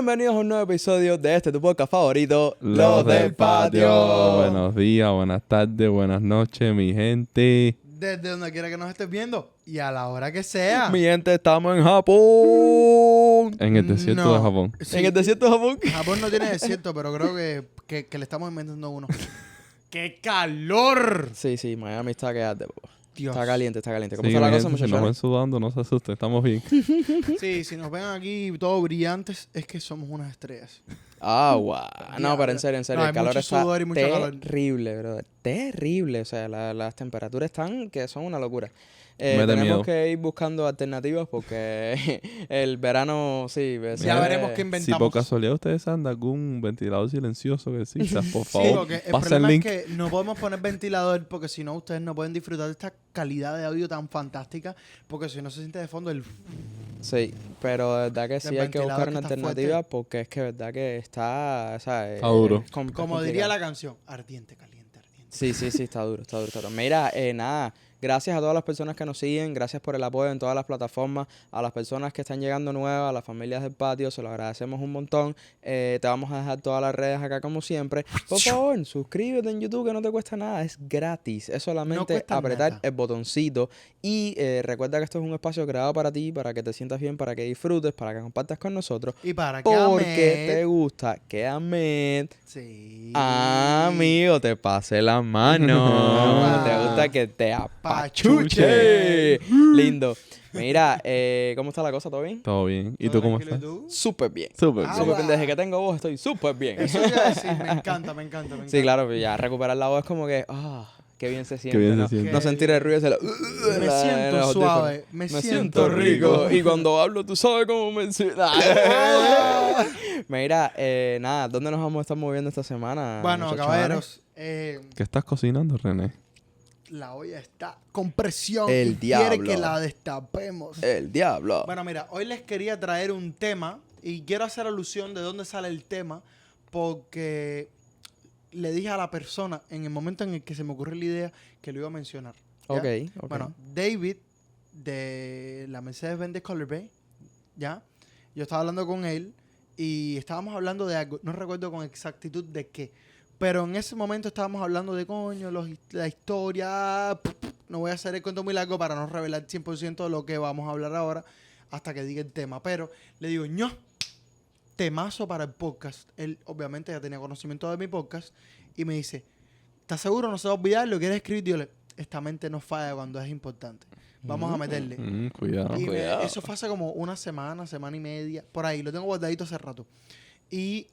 Bienvenidos a un nuevo episodio de tu podcast favorito, Los del Patio. Buenos días, buenas tardes, buenas noches, mi gente. Desde donde quiera que nos estés viendo y a la hora que sea. Mi gente, estamos en Japón. En el desierto No. de Japón. Sí, En el desierto de Japón. Japón no tiene desierto, pero creo que le estamos inventando uno. ¡Qué calor! Sí, Miami está que arde, papá. Dios. Está caliente. ¿Cómo Sí, está la mi cosa, gente, si nos ven muchachos? sudando, no se asusten, estamos bien. Sí, si nos ven aquí todos brillantes, es que somos unas estrellas. Agua. No, pero en serio, No, hay el calor mucho está sudor y mucho calor. terrible, brother. Terrible. O sea, las temperaturas están que son una locura. Me da tenemos miedo. que ir buscando alternativas porque el verano, sí. Ya veremos qué Si inventamos. por casualidad ustedes andan algún ventilador silencioso que exista, por Sí, favor, porque el pasa el problema link. es que no podemos poner ventilador porque si no ustedes no pueden disfrutar de esta calidad de audio tan fantástica porque si no se siente de fondo el... Sí, pero de verdad que sí Del hay que buscar ventilador una que está alternativa porque es que de verdad que está, ¿sabes? Está duro. Como diría la canción, ardiente, caliente, ardiente. Sí, está duro. Mira, nada, gracias a todas las personas que nos siguen, gracias por el apoyo en todas las plataformas, a las personas que están llegando nuevas, a las familias del patio, se lo agradecemos un montón. Te vamos a dejar todas las redes acá como siempre. Por favor, suscríbete en YouTube que no te cuesta nada, es gratis, es No solamente cuesta apretar nada. el botoncito y recuerda que esto es un espacio creado para ti, para que te sientas bien, para que disfrutes, para que compartas con nosotros. Y para que Porque Ahmed- te gusta que Ahmed, Sí. amigo, te pase la mano. Te gusta que te apachuche. Lindo. Mira, ¿cómo está la cosa? ¿Todo bien? Todo bien. ¿Y tú cómo estás? Súper bien. Súper Ah, bien. Súper bien. Desde que tengo voz estoy súper bien. Eso iba a decir, me encanta. Sí, claro, pero ya recuperar la voz es como que, qué bien se siente. bien se ¿no? siente. No sentir el ruido de la... Me siento suave, me siento rico. Y cuando hablo, tú sabes cómo me siento. Mira, nada, ¿dónde nos vamos a estar moviendo esta semana? Bueno, muchachones? caballeros, ¿Qué estás cocinando, René? la olla está con presión. El y quiere diablo. que la destapemos. El diablo. Bueno, mira, hoy les quería traer un tema y quiero hacer alusión de dónde sale el tema porque le dije a la persona en el momento en el que se me ocurrió la idea que lo iba a mencionar. ¿ya? Ok. Bueno, David de la Mercedes-Benz Color Bay, ¿ya? Yo estaba hablando con él y estábamos hablando de algo, no recuerdo con exactitud de qué, pero en ese momento estábamos hablando de coño, la historia, no voy a hacer el cuento muy largo para no revelar 100% de lo que vamos a hablar ahora hasta que diga el tema, pero le digo, ño, temazo para el podcast. Él obviamente ya tenía conocimiento de mi podcast y me dice, ¿estás seguro? No se va a olvidar, lo quieres escribir. Yo le, esta mente no falla cuando es importante. Vamos a meterle. Cuidado. Y cuidado. eso fue hace como una semana y media, por ahí. Lo tengo guardadito hace rato. Y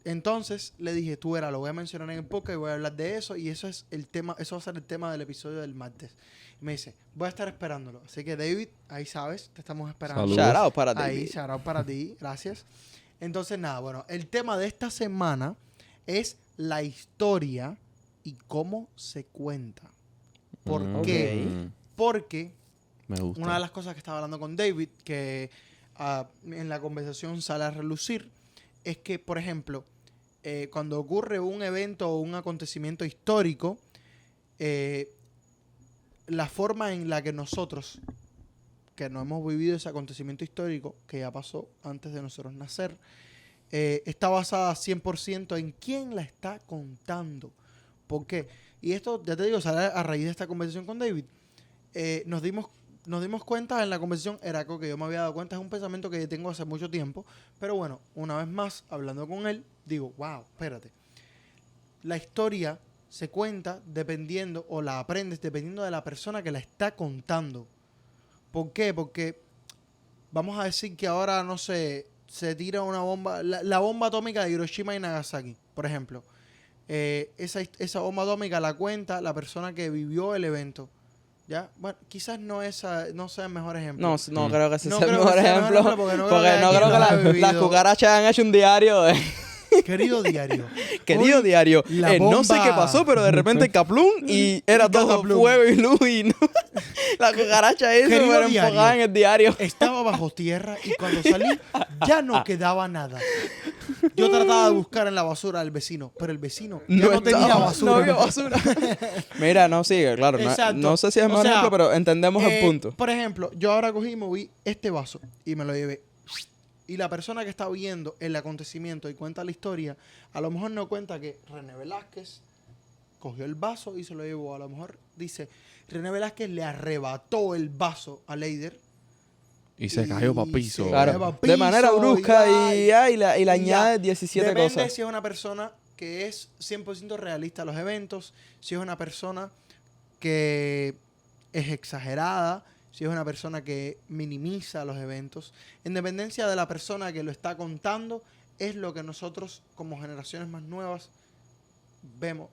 entonces le dije, tú verás, lo voy a mencionar en el podcast y voy a hablar de eso. Y eso es el tema, eso va a ser el tema del episodio del martes. Y me dice, voy a estar esperándolo. Así que David, ahí sabes, te estamos esperando. Saludos. Shout out para ti. Ahí, shout out para ti, gracias. Entonces, nada, bueno, el tema de esta semana es la historia y cómo se cuenta. ¿Por qué? Porque Me gusta. una de las cosas que estaba hablando con David, que en la conversación sale a relucir, es que, por ejemplo, cuando ocurre un evento o un acontecimiento histórico, la forma en la que nosotros, que no hemos vivido ese acontecimiento histórico, que ya pasó antes de nosotros nacer, está basada 100% en quién la está contando. ¿Por qué? Y esto, ya te digo, sale a raíz de esta conversación con David. Nos dimos cuenta en la conversación, era algo que yo me había dado cuenta, es un pensamiento que tengo hace mucho tiempo, pero bueno, una vez más, hablando con él, digo, wow, espérate. La historia se cuenta dependiendo, o la aprendes dependiendo de la persona que la está contando. ¿Por qué? Porque vamos a decir que ahora, no sé, se tira una bomba, la bomba atómica de Hiroshima y Nagasaki, por ejemplo. Esa bomba atómica la cuenta la persona que vivió el evento. ¿Ya? Bueno, quizás no sea el mejor ejemplo. No creo que ese No sea el creo mejor que sea el mejor ejemplo. ejemplo porque no Porque creo que no alguien creo que lo haya las vivido. cucarachas han hecho un diario. Querido diario. Querido hoy diario, la no sé bomba- qué pasó, pero de repente caplum y era todo Caplum. fuego y luz y no. La cucaracha esa Querido fuera diario. enfocada en el diario. Estaba bajo tierra y cuando salí ya no quedaba nada. Yo trataba de buscar en la basura al vecino, pero el vecino ya no tenía estaba- basura. No había basura. Mira, no sigue, claro. Exacto. No sé si es el O mejor sea, ejemplo, pero entendemos el punto. Por ejemplo, yo ahora cogí y moví este vaso y me lo llevé. Y la persona que está viendo el acontecimiento y cuenta la historia, a lo mejor no cuenta que René Velázquez cogió el vaso y se lo llevó. A lo mejor dice, René Velázquez le arrebató el vaso a Leider. Y se cayó para piso. Claro, de manera brusca y le añade 17 Depende cosas. si es una persona que es 100% realista a los eventos, si es una persona que es exagerada, si es una persona que minimiza los eventos. En dependencia de la persona que lo está contando, es lo que nosotros como generaciones más nuevas vemos,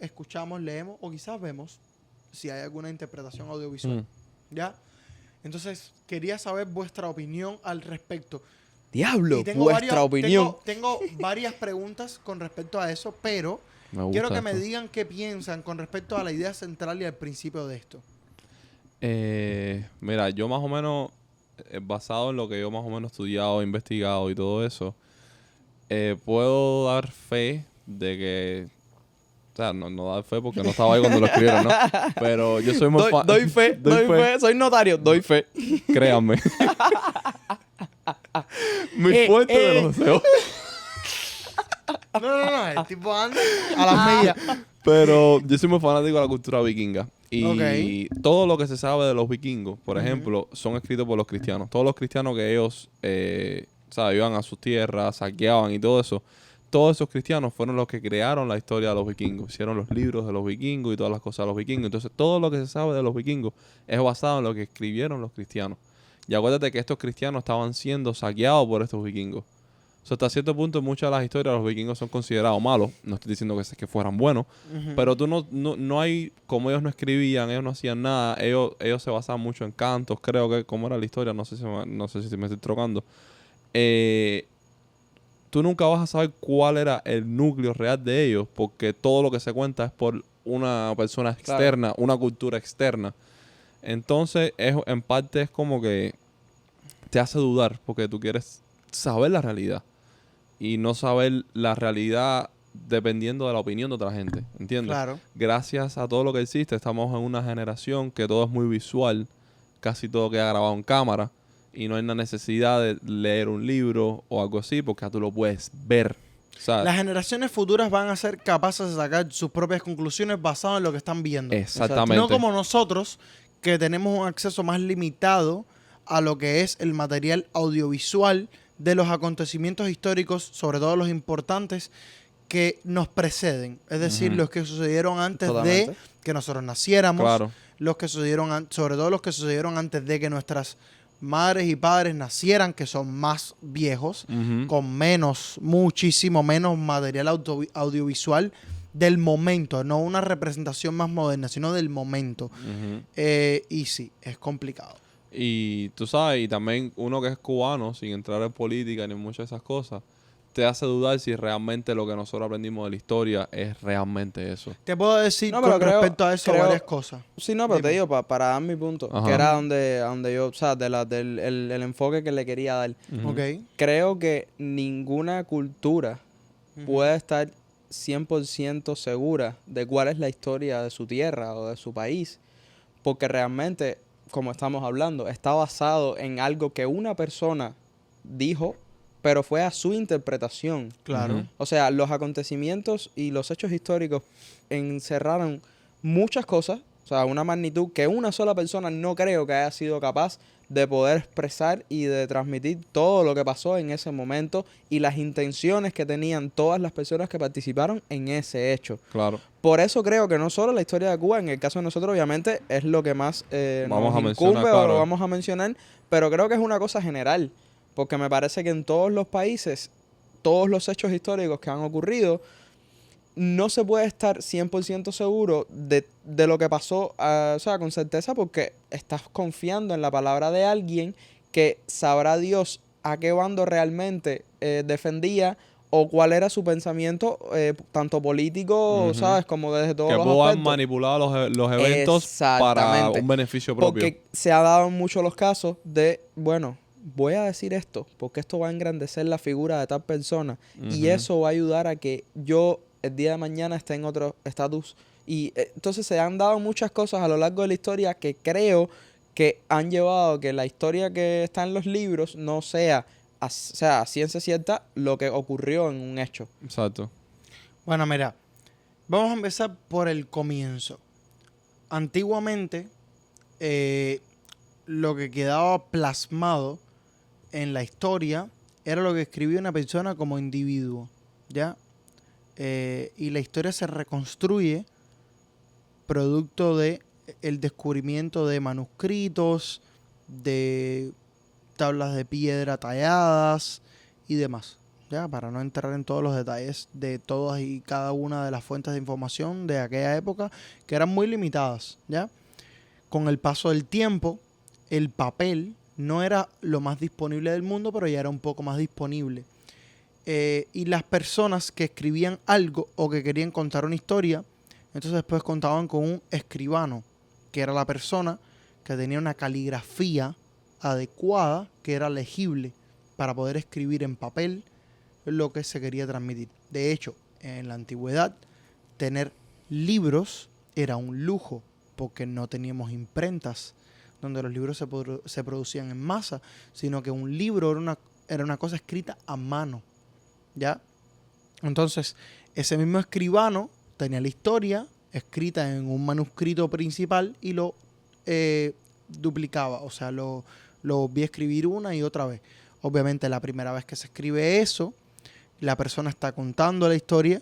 escuchamos, leemos o quizás vemos si hay alguna interpretación audiovisual. ¿Ya? Entonces, quería saber vuestra opinión al respecto. Diablo, Y tengo vuestra opinión. Tengo varias preguntas con respecto a eso, pero quiero que me digan qué piensan con respecto a la idea central y al principio de esto. Mira, yo más o menos, basado en lo que yo más o menos he estudiado, investigado y todo eso, puedo dar fe de que... O sea, no dar fe porque no estaba ahí cuando lo escribieron, ¿no? Pero yo soy muy fan. Doy fe. Soy notario, doy fe. Créanme. Muy fuerte de los deseos. No, el tipo anda a las millas. Pero yo soy muy fanático de la cultura vikinga. Y todo lo que se sabe de los vikingos, por ejemplo, son escritos por los cristianos. Todos los cristianos que ellos, iban a sus tierras, saqueaban y todo eso. Todos esos cristianos fueron los que crearon la historia de los vikingos. Hicieron los libros de los vikingos y todas las cosas de los vikingos. Entonces, todo lo que se sabe de los vikingos es basado en lo que escribieron los cristianos. Y acuérdate que estos cristianos estaban siendo saqueados por estos vikingos. O sea, hasta cierto punto, muchas de las historias de los vikingos son considerados malos. No estoy diciendo que fueran buenos. Pero tú no hay... Como ellos no escribían, ellos no hacían nada. Ellos se basaban mucho en cantos. Creo que... ¿Cómo era la historia? No sé si me estoy trocando. Tú nunca vas a saber cuál era el núcleo real de ellos, porque todo lo que se cuenta es por una persona externa, claro, una cultura externa. Entonces, en parte es como que te hace dudar, porque tú quieres saber la realidad y no saber la realidad dependiendo de la opinión de otra gente, ¿entiendes? Claro. Gracias a todo lo que existe, estamos en una generación que todo es muy visual, casi todo queda grabado en cámara. Y no hay la necesidad de leer un libro o algo así, porque tú lo puedes ver. ¿Sabes? Las generaciones futuras van a ser capaces de sacar sus propias conclusiones basadas en lo que están viendo. Exactamente. No como nosotros, que tenemos un acceso más limitado a lo que es el material audiovisual de los acontecimientos históricos, sobre todo los importantes, que nos preceden. Es decir, los que sucedieron antes de que nosotros naciéramos. Claro. Los que sucedieron, sobre todo los que sucedieron antes de que nuestras madres y padres nacieran, que son más viejos, con muchísimo menos material audiovisual del momento, no una representación más moderna, sino del momento. Y sí, es complicado. Y tú sabes, y también uno que es cubano, sin entrar en política ni en muchas de esas cosas, te hace dudar si realmente lo que nosotros aprendimos de la historia es realmente eso. Te puedo decir con respecto a eso varias cosas. Sí, no, pero te digo, para dar mi punto, que era donde yo, o sea, del enfoque que le quería dar. Creo que ninguna cultura puede estar 100% segura de cuál es la historia de su tierra o de su país, porque realmente, como estamos hablando, está basado en algo que una persona dijo, pero fue a su interpretación. Claro. O sea, los acontecimientos y los hechos históricos encerraron muchas cosas, o sea, una magnitud que una sola persona no creo que haya sido capaz de poder expresar y de transmitir todo lo que pasó en ese momento y las intenciones que tenían todas las personas que participaron en ese hecho. Claro. Por eso creo que no solo la historia de Cuba, en el caso de nosotros, obviamente, es lo que más vamos nos a incumbe mencionar, claro, o lo vamos a mencionar, pero creo que es una cosa general. Porque me parece que en todos los países, todos los hechos históricos que han ocurrido, no se puede estar 100% seguro de lo que pasó, o sea, con certeza, porque estás confiando en la palabra de alguien que sabrá Dios a qué bando realmente defendía o cuál era su pensamiento, tanto político, ¿sabes? Como desde todos los aspectos. Que puedan manipular los eventos para un beneficio propio. Porque se ha dado en muchos los casos de, bueno, voy a decir esto, porque esto va a engrandecer la figura de tal persona y eso va a ayudar a que yo el día de mañana esté en otro estatus. Y entonces se han dado muchas cosas a lo largo de la historia que creo que han llevado a que la historia que está en los libros no sea o sea, a ciencia cierta lo que ocurrió en un hecho. Exacto. Bueno, mira, vamos a empezar por el comienzo. Antiguamente, lo que quedaba plasmado en la historia era lo que escribía una persona como individuo, ¿ya? Y la historia se reconstruye producto de el descubrimiento de manuscritos, de tablas de piedra talladas y demás, ¿ya? Para no entrar en todos los detalles de todas y cada una de las fuentes de información de aquella época, que eran muy limitadas, ¿ya? Con el paso del tiempo, el papel no era lo más disponible del mundo, pero ya era un poco más disponible. Y las personas que escribían algo o que querían contar una historia, entonces después contaban con un escribano, que era la persona que tenía una caligrafía adecuada, que era legible para poder escribir en papel lo que se quería transmitir. De hecho, en la antigüedad, tener libros era un lujo, porque no teníamos imprentas donde los libros se producían en masa, sino que un libro era una cosa escrita a mano, ¿ya? Entonces, ese mismo escribano tenía la historia escrita en un manuscrito principal y lo duplicaba, o sea, lo volví a escribir una y otra vez. Obviamente, la primera vez que se escribe eso, la persona está contando la historia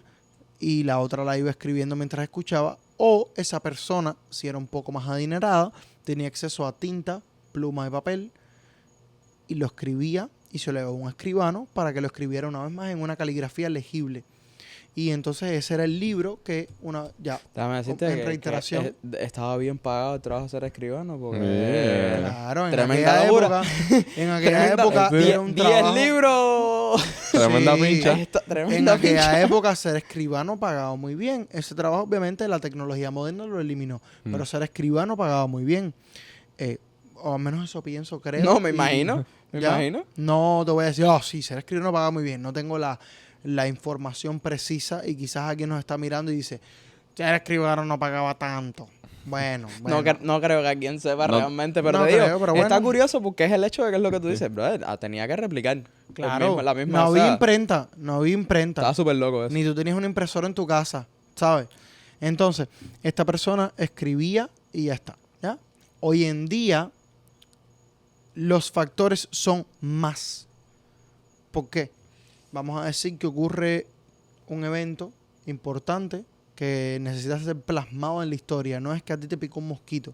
y la otra la iba escribiendo mientras escuchaba, o esa persona, si era un poco más adinerada, tenía acceso a tinta, pluma de papel y lo escribía y se lo llevaba a un escribano para que lo escribiera una vez más en una caligrafía legible. Y entonces ese era el libro que Déjame decirte en reiteración. que estaba bien pagado el trabajo de ser escribano, porque Claro, en tremenda aquella labura. época era un 10 trabajo. libros. Tremenda Sí. pincha. En Tremenda aquella pincha. época ser escribano pagaba muy bien. Ese trabajo obviamente la tecnología moderna lo eliminó, pero ser escribano pagaba muy bien. O al menos eso pienso, creo. No, me y- imagino. Me ¿Ya? imagino. No te voy a decir, sí, ser escribano paga muy bien. No tengo la información precisa y quizás alguien nos está mirando y dice, ser escribano no pagaba tanto. Bueno. No creo que alguien sepa No- realmente, pero no te digo, creo, pero está bueno. curioso porque es el hecho de que es lo que tú dices, brother, tenía que replicar. Claro, La misma, no o había sea, imprenta, no había imprenta. estaba súper loco eso. Ni tú tenías una impresora en tu casa, ¿sabes? Entonces, esta persona escribía y ya está, ¿ya? Hoy en día, los factores son más. ¿Por qué? Vamos a decir que ocurre un evento importante que necesita ser plasmado en la historia. No es que a ti te picó un mosquito,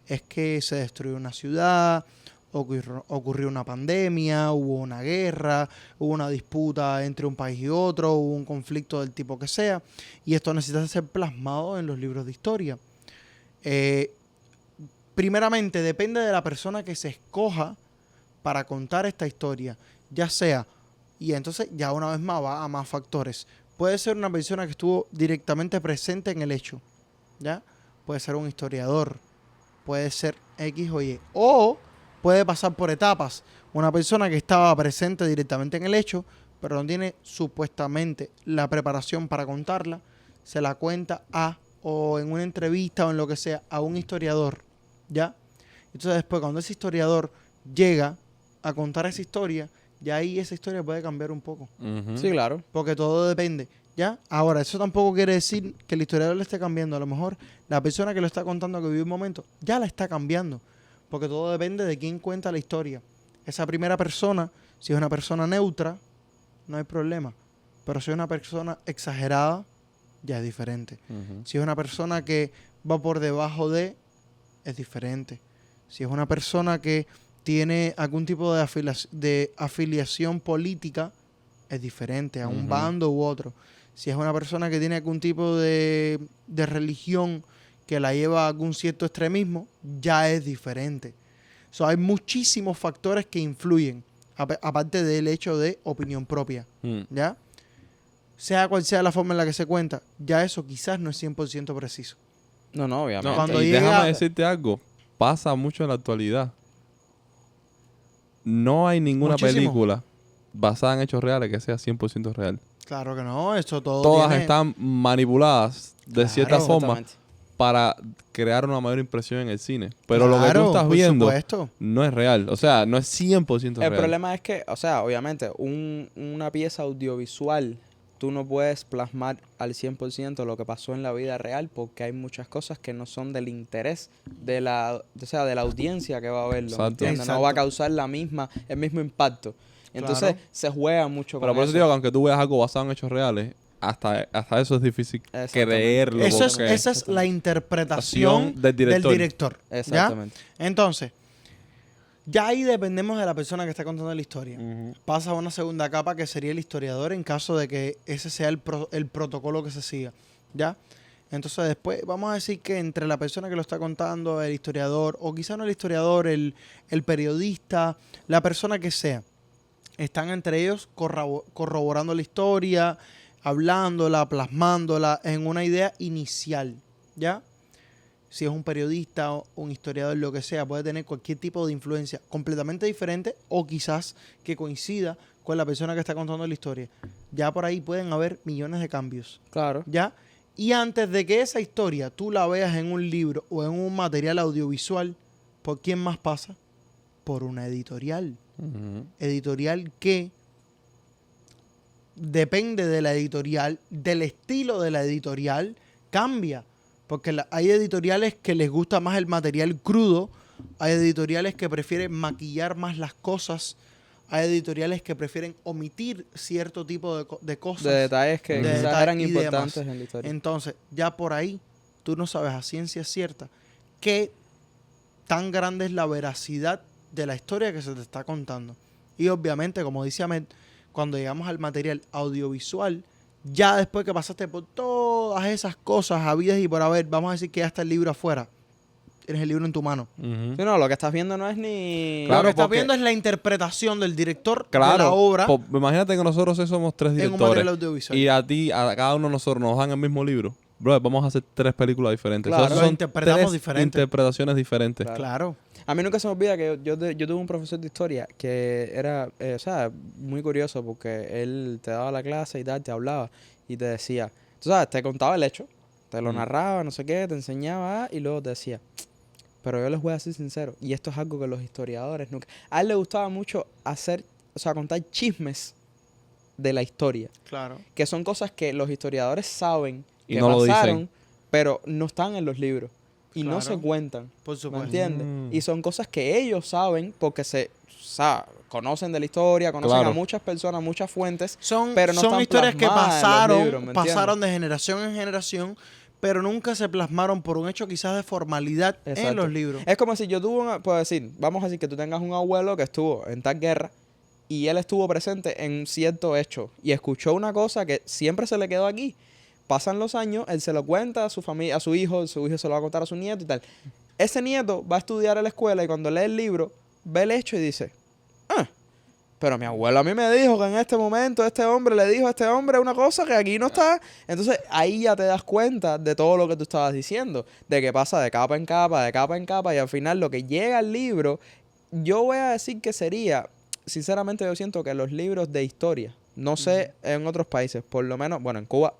es que se destruyó una ciudad, ocurrió una pandemia, hubo una guerra, hubo una disputa entre un país y otro, hubo un conflicto del tipo que sea, y esto necesita ser plasmado en los libros de historia. Primeramente, depende de la persona que se escoja para contar esta historia, ya sea, y entonces ya una vez más va a más factores. Puede ser una persona que estuvo directamente presente en el hecho, ¿ya? Puede ser un historiador, puede ser X o Y, o puede pasar por etapas. Una persona que estaba presente directamente en el hecho, pero no tiene supuestamente la preparación para contarla, se la cuenta o en una entrevista o en lo que sea, a un historiador, ¿ya? Entonces después cuando ese historiador llega a contar esa historia, ya ahí esa historia puede cambiar un poco. Ujú. Sí, claro. Porque todo depende, ¿ya? Ahora, eso tampoco quiere decir que el historiador le esté cambiando. A lo mejor la persona que lo está contando, que vive un momento, ya la está cambiando. Porque todo depende de quién cuenta la historia. Esa primera persona, si es una persona neutra, no hay problema. Pero si es una persona exagerada, ya es diferente. Ujú. Si es una persona que va por debajo de, es diferente. Si es una persona que tiene algún tipo de afiliación política, es diferente a un Ujú. bando u otro. Si es una persona que tiene algún tipo de religión que la lleva a algún cierto extremismo, ya es diferente. Hay muchísimos factores que influyen, aparte del hecho de opinión propia, Mm. ¿ya? Sea cual sea la forma en la que se cuenta, ya eso quizás no es 100% preciso. No, obviamente. No, Cuando y llega- déjame decirte algo. Pasa mucho en la actualidad. No hay ninguna Muchísimo. película basada en hechos reales que sea 100% real. Claro que no, eso todo Todas tiene- están manipuladas de Claro. cierta forma Exactamente. para crear una mayor impresión en el cine. Pero lo que tú Claro, estás por viendo supuesto. no es real. O sea, no es 100% El real. problema es que, o sea, obviamente, una pieza audiovisual, tú no puedes plasmar al 100% lo que pasó en la vida real porque hay muchas cosas que no son del interés de de la audiencia que va a verlo, ¿me Exacto. entiendes? No Exacto. va a causar el mismo impacto. Entonces, Claro. se juega mucho Pero con por eso eso. digo que aunque tú veas algo basado en hechos reales, hasta eso es difícil Exactamente. creerlo. Esa porque- es la interpretación Acción del director. ¿ya? Exactamente. Entonces, ya ahí dependemos de la persona que está contando la historia. Ujú. Pasa a una segunda capa que sería el historiador en caso de que ese sea el protocolo que se siga, ¿ya? Entonces después vamos a decir que entre la persona que lo está contando, el historiador, o quizá no el historiador, el periodista, la persona que sea, están entre ellos corroborando la historia, hablándola, plasmándola en una idea inicial, ¿ya? Si es un periodista o un historiador, lo que sea, puede tener cualquier tipo de influencia completamente diferente o quizás que coincida con la persona que está contando la historia. Ya por ahí pueden haber millones de cambios, Claro. ¿ya? Y antes de que esa historia tú la veas en un libro o en un material audiovisual, ¿por quién más pasa? Por una editorial. Ujú. Editorial que depende de la editorial, del estilo de la editorial, cambia. Porque hay editoriales que les gusta más el material crudo, hay editoriales que prefieren maquillar más las cosas, hay editoriales que prefieren omitir cierto tipo de cosas. De detalles que De quizás detalles eran y demás. importantes en la historia. Entonces, ya por ahí, tú no sabes a ciencia cierta qué tan grande es la veracidad de la historia que se te está contando. Y obviamente, como dice Ahmed, cuando llegamos al material audiovisual, ya después que pasaste por todas esas cosas habidas y por haber, vamos a decir que ya está el libro afuera. Tienes el libro en tu mano. Ujú. Sí, no, lo que estás viendo no es ni... Claro, Lo que estás porque- viendo es la interpretación del director de Claro, la obra imagínate que nosotros somos 3 en un directores material audiovisual. y a cada uno de nosotros nos dan el mismo libro. Bro, vamos a hacer 3 películas diferentes. Claro. Esos Lo son interpretamos 3 diferente. interpretaciones diferentes. Claro. Claro. A mí nunca se me olvida que yo tuve un profesor de historia que era, o sea, muy curioso porque él te daba la clase y tal, te hablaba y te decía, tú sabes, te contaba el hecho, te lo narraba, no sé qué, te enseñaba y luego te decía, pero yo les voy a ser sincero, y esto es algo que los historiadores nunca... A él le gustaba mucho contar chismes de la historia, Claro. que son cosas que los historiadores saben Y que no lo pasaron, dicen. pero no están en los libros y no Claro. se cuentan. Por ¿Me supuesto. entiendes? Mm. Y son cosas que ellos saben porque conocen de la historia, conocen Claro. a muchas personas, muchas fuentes, Son, pero no son están historias que plasmadas en los pasaron, libros, ¿me entiendes? pasaron de generación en generación, pero nunca se plasmaron por un hecho quizás de formalidad en Exacto. los libros. Es como si yo puedo decir, vamos a decir que tú tengas un abuelo que estuvo en tal guerra y él estuvo presente en cierto hecho y escuchó una cosa que siempre se le quedó aquí. Pasan los años, él se lo cuenta a su familia, a su hijo se lo va a contar a su nieto y tal. Ese nieto va a estudiar en la escuela y cuando lee el libro, ve el hecho y dice, pero mi abuelo a mí me dijo que en este momento este hombre le dijo a este hombre una cosa que aquí no está. Entonces ahí ya te das cuenta de todo lo que tú estabas diciendo, de que pasa de capa en capa, de capa en capa y al final lo que llega al libro, yo voy a decir que sería, sinceramente yo siento que los libros de historia, no sé en otros países, por lo menos, bueno, en Cuba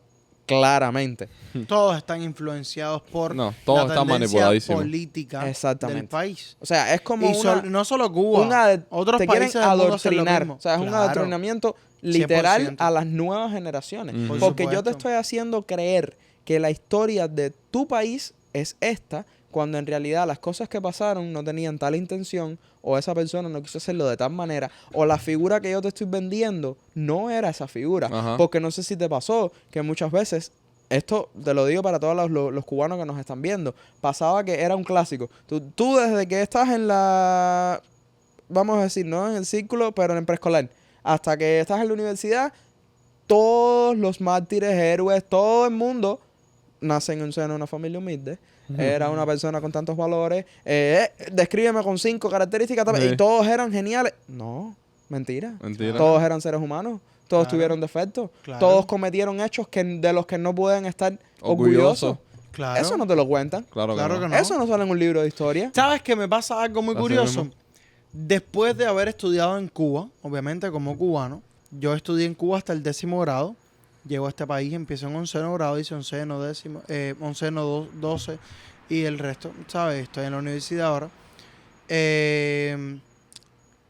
claramente. Todos están influenciados por No, todos la están tendencia manipuladísimos. política Exactamente. del país. O sea, es como Y una... no solo Cuba, otros te quieren países del mundo hacen lo adoctrinar. mismo. O sea, es un Claro. adoctrinamiento literal 100%. a las nuevas generaciones. Ujú. Por Porque yo te supuesto. estoy haciendo creer que la historia de tu país es esta, cuando en realidad las cosas que pasaron no tenían tal intención, o esa persona no quiso hacerlo de tal manera, o la figura que yo te estoy vendiendo no era esa figura. Ajá. Porque no sé si te pasó que muchas veces, esto te lo digo para todos los cubanos que nos están viendo, pasaba que era un clásico. Tú desde que estás en la, vamos a decir, no en el círculo, pero en preescolar, hasta que estás en la universidad, todos los mártires, héroes, todo el mundo nacen en un seno de una familia humilde. Era una persona con tantos valores. Descríbeme con 5 características Sí. y todos eran geniales. No, mentira. Mentira. Todos eran seres humanos. Todos Claro. tuvieron defectos. Claro. Todos cometieron hechos de los que no pueden estar Orgulloso. orgullosos. Claro. Eso no te lo cuentan. Claro, Claro que que no. no. Eso no sale en un libro de historia. ¿Sabes que me pasa algo muy Así curioso? mismo. Después de haber estudiado en Cuba, obviamente como cubano, yo estudié en Cuba hasta el 10º grado Llego a este país, empiezo en 11º grado, hice 11º, 12, y el resto, ¿sabes? Estoy en la universidad ahora.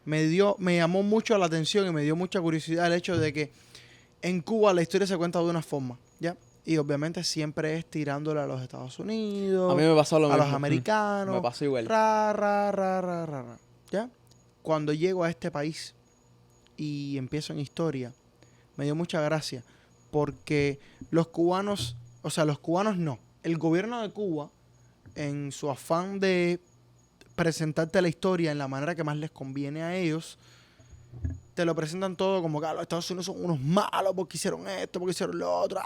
Me llamó mucho la atención y me dio mucha curiosidad el hecho de que en Cuba la historia se cuenta de una forma, ¿ya? Y obviamente siempre es tirándole a los Estados Unidos, A mí me pasó lo a mismo. los americanos. Me pasó igual. ¿Ya? Cuando llego a este país y empiezo en historia, me dio mucha gracia porque los cubanos no, el gobierno de Cuba, en su afán de presentarte la historia en la manera que más les conviene a ellos, te lo presentan todo como que los Estados Unidos son unos malos porque hicieron esto, porque hicieron lo otro,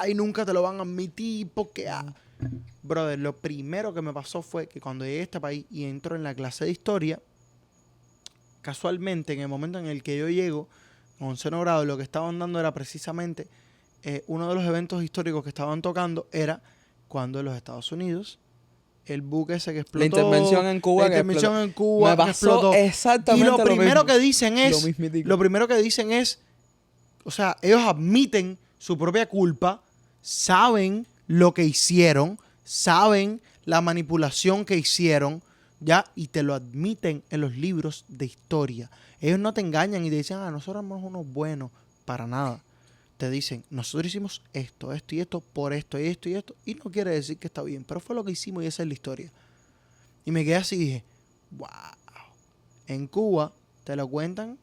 y nunca te lo van a admitir porque... Brother, lo primero que me pasó fue que cuando llegué a este país y entro en la clase de historia, casualmente en el momento en el que yo llego, en 11º grado, lo que estaban dando era precisamente uno de los eventos históricos que estaban tocando era cuando en los Estados Unidos el buque ese que explotó. La intervención en Cuba. La intervención en Cuba me pasó explotó. exactamente Y lo primero mismo. que dicen es, Lo mismitico. lo primero que dicen es, o sea, ellos admiten su propia culpa, saben lo que hicieron, saben la manipulación que hicieron, ¿ya? Y te lo admiten en los libros de historia. Ellos no te engañan y te dicen, nosotros somos unos buenos, para nada. Te dicen, nosotros hicimos esto, esto y esto, por esto y esto y esto, y no quiere decir que está bien, pero fue lo que hicimos y esa es la historia. Y me quedé así y dije, wow. En Cuba te lo cuentan,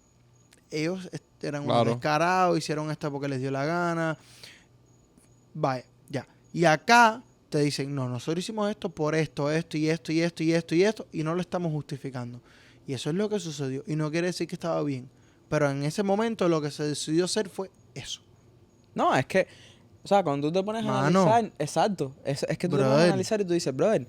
ellos eran unos descarados, hicieron esto porque les dio la gana. Vaya, ya. Y acá te dicen, no, nosotros hicimos esto por esto, esto y esto y esto y esto y esto, y no lo estamos justificando. Y eso es lo que sucedió. Y no quiere decir que estaba bien. Pero en ese momento lo que se decidió hacer fue eso. No, es que, o sea, cuando tú te pones a analizar, exacto, es que tú te pones a analizar y tú dices, brother,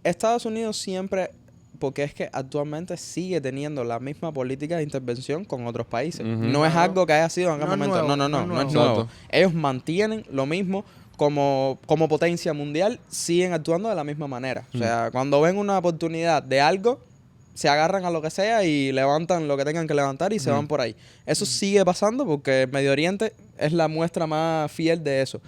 Estados Unidos siempre, porque es que actualmente sigue teniendo la misma política de intervención con otros países. No es algo que haya sido en aquel momento. No es nuevo. Ellos mantienen lo mismo como potencia mundial, siguen actuando de la misma manera. O sea, cuando ven una oportunidad de algo, se agarran a lo que sea y levantan lo que tengan que levantar y se van por ahí. Eso sigue pasando porque Medio Oriente es la muestra más fiel de eso.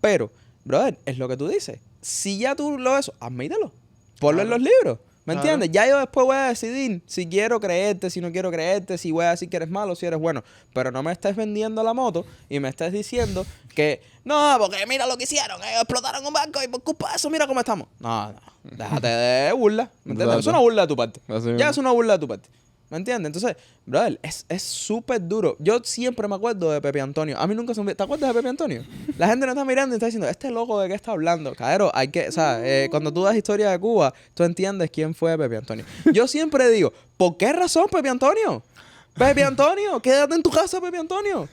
Pero, brother, es lo que tú dices. Si ya tú lo ves, admítelo. Ponlo en los libros. ¿Me entiendes? Ya yo después voy a decidir si quiero creerte, si no quiero creerte, si voy a decir que eres malo, si eres bueno. Pero no me estés vendiendo la moto y me estés diciendo que no, porque mira lo que hicieron, ellos explotaron un banco y por culpa de eso mira cómo estamos. No, déjate de burla. ¿Me entiendes? Es una burla de tu parte. Ya es una burla de tu parte. ¿Me entiendes? Entonces, brother, es súper duro. Yo siempre me acuerdo de Pepe Antonio. A mí nunca se me... ¿Te acuerdas de Pepe Antonio? La gente no está mirando y está diciendo, este loco de qué está hablando. Caero, hay que... O sea, cuando tú das historia de Cuba, tú entiendes quién fue Pepe Antonio. Yo siempre digo, ¿por qué razón Pepe Antonio? Pepe Antonio, quédate en tu casa, Pepe Antonio.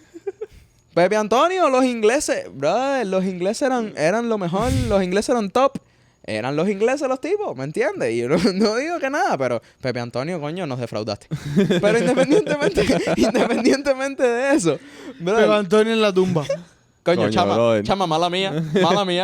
Pepe Antonio, los ingleses... Brother, los ingleses eran lo mejor. Los ingleses eran top. Eran los ingleses los tipos, ¿me entiendes? Y yo no digo que nada, pero Pepe Antonio, coño, nos defraudaste. Pero independientemente de eso, brother, Pepe Antonio en la tumba. coño, chama, mala mía.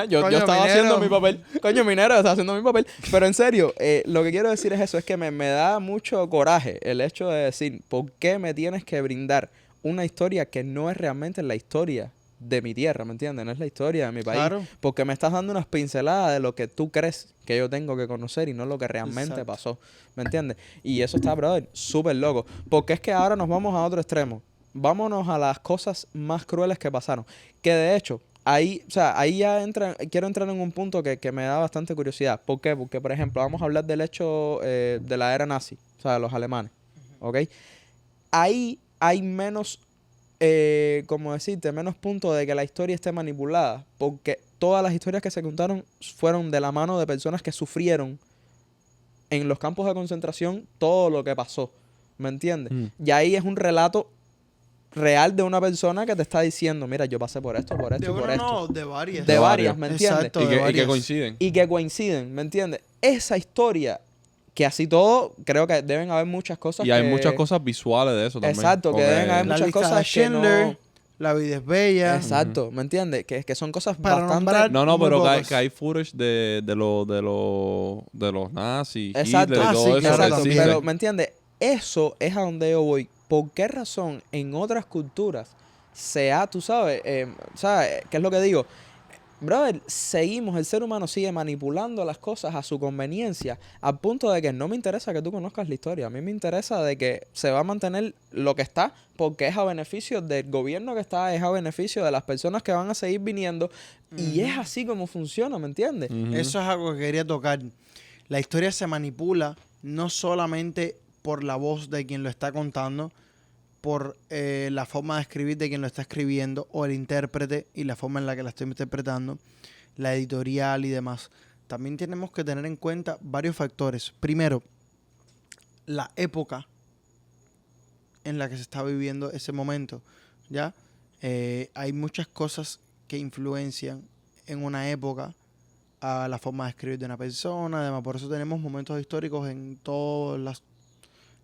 Yo Coño, estaba minero. haciendo mi papel. Coño, minero, estaba haciendo mi papel. Pero en serio, lo que quiero decir es eso, es que me da mucho coraje el hecho de decir, ¿por qué me tienes que brindar una historia que no es realmente la historia de mi tierra, ¿me entiendes? No es la historia de mi país. Claro. Porque me estás dando unas pinceladas de lo que tú crees que yo tengo que conocer y no lo que realmente pasó, ¿me entiendes? Y eso está, brother, súper loco. Porque es que ahora nos vamos a otro extremo. Vámonos a las cosas más crueles que pasaron. Que de hecho, ahí ya quiero entrar en un punto que me da bastante curiosidad. ¿Por qué? Porque, por ejemplo, vamos a hablar del hecho de la era nazi, o sea, de los alemanes, ¿ok? Ahí hay menos... como decirte, menos punto de que la historia esté manipulada, porque todas las historias que se contaron fueron de la mano de personas que sufrieron en los campos de concentración todo lo que pasó, ¿me entiendes? Y ahí es un relato real de una persona que te está diciendo, mira, yo pasé por esto y por esto. No, de varias. De varias, ¿me entiendes? Exacto, y que coinciden. Y que coinciden, ¿me entiendes? Esa historia, que así todo, creo que deben haber muchas cosas y hay muchas cosas visuales de eso también. Exacto, que deben haber muchas cosas que no... La vida es bella. Exacto, ¿me entiendes? Que son cosas Para bastante... nombrar- No, muy pero pocos. que hay footage de los nazis, Exacto, Hitler, y todo eso exacto, resiste. pero ¿me entiendes? Eso es a donde yo voy. ¿Por qué razón en otras culturas tú sabes, ¿sabes? ¿Qué es lo que digo? Brother, el ser humano sigue manipulando las cosas a su conveniencia, al punto de que no me interesa que tú conozcas la historia. A mí me interesa de que se va a mantener lo que está, porque es a beneficio del gobierno que está, es a beneficio de las personas que van a seguir viniendo, y es así como funciona, ¿me entiendes? Eso es algo que quería tocar. La historia se manipula no solamente por la voz de quien lo está contando, por la forma de escribir de quien lo está escribiendo, o el intérprete y la forma en la que la estoy interpretando, la editorial y demás. También tenemos que tener en cuenta varios factores. Primero, la época en la que se está viviendo ese momento, ¿ya? Hay muchas cosas que influencian en una época a la forma de escribir de una persona. Además, por eso tenemos momentos históricos en todas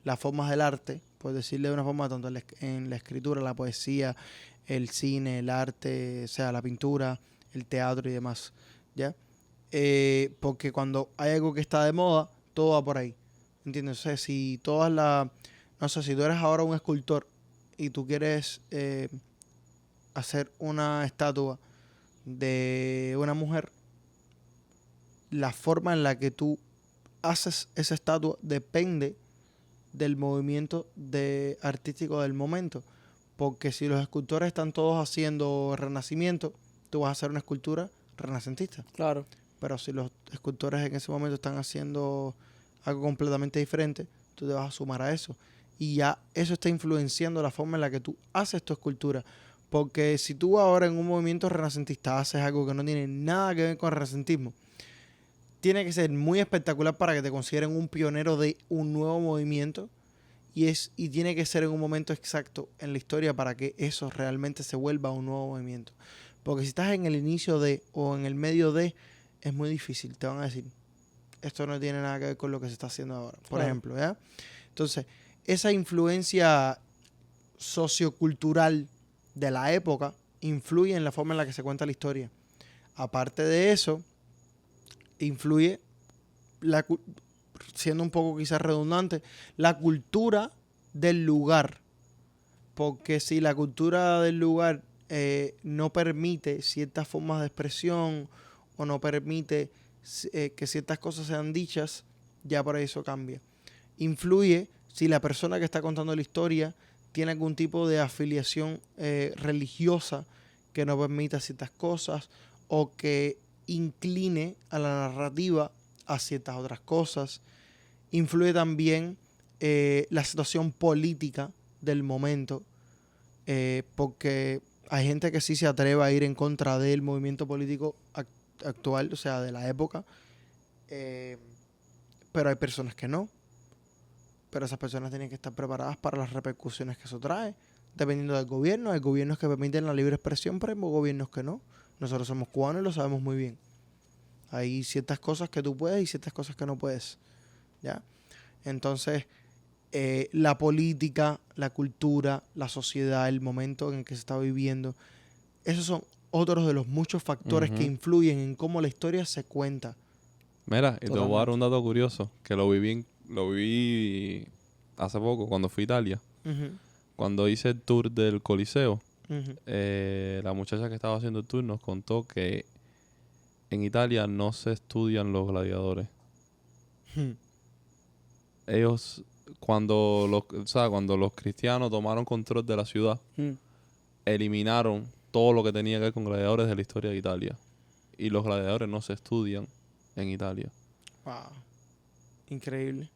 las formas del arte, por decirle de una forma, tanto en la escritura, la poesía, el cine, el arte, o sea, la pintura, el teatro y demás, ¿ya? Porque cuando hay algo que está de moda, todo va por ahí, ¿entiendes? O sea, si no sé, si tú eres ahora un escultor y tú quieres hacer una estatua de una mujer, la forma en la que tú haces esa estatua depende del movimiento artístico del momento. Porque si los escultores están todos haciendo renacimiento, tú vas a hacer una escultura renacentista. Claro. Pero si los escultores en ese momento están haciendo algo completamente diferente, tú te vas a sumar a eso. Y ya eso está influenciando la forma en la que tú haces tu escultura. Porque si tú ahora en un movimiento renacentista haces algo que no tiene nada que ver con el renacentismo, tiene que ser muy espectacular para que te consideren un pionero de un nuevo movimiento, y tiene que ser en un momento exacto en la historia para que eso realmente se vuelva un nuevo movimiento. Porque si estás en el inicio de o en el medio de, es muy difícil. Te van a decir, esto no tiene nada que ver con lo que se está haciendo ahora, por ejemplo, ¿ya? Entonces, esa influencia sociocultural de la época influye en la forma en la que se cuenta la historia. Aparte de eso, influye, siendo un poco quizás redundante, la cultura del lugar. Porque si la cultura del lugar no permite ciertas formas de expresión o no permite que ciertas cosas sean dichas, ya por eso cambia. Influye si la persona que está contando la historia tiene algún tipo de afiliación religiosa que no permita ciertas cosas, o que incline a la narrativa a ciertas otras cosas. Influye también la situación política del momento, porque hay gente que sí se atreve a ir en contra del movimiento político actual, o sea, de la época, pero hay personas que no. Pero esas personas tienen que estar preparadas para las repercusiones que eso trae, dependiendo del gobierno. Hay gobiernos que permiten la libre expresión, pero hay gobiernos que no. Nosotros somos cubanos y lo sabemos muy bien. Hay ciertas cosas que tú puedes y ciertas cosas que no puedes, ¿ya? Entonces, la política, la cultura, la sociedad, el momento en el que se está viviendo, esos son otros de los muchos factores que influyen en cómo la historia se cuenta. Mira, y te voy a dar un dato curioso, que lo viví hace poco, cuando fui a Italia. Cuando hice el tour del Coliseo, la muchacha que estaba haciendo el tour nos contó que en Italia no se estudian los gladiadores. Ellos, cuando los cristianos tomaron control de la ciudad, eliminaron todo lo que tenía que ver con gladiadores de la historia de Italia. Y los gladiadores no se estudian en Italia. Wow. Increíble.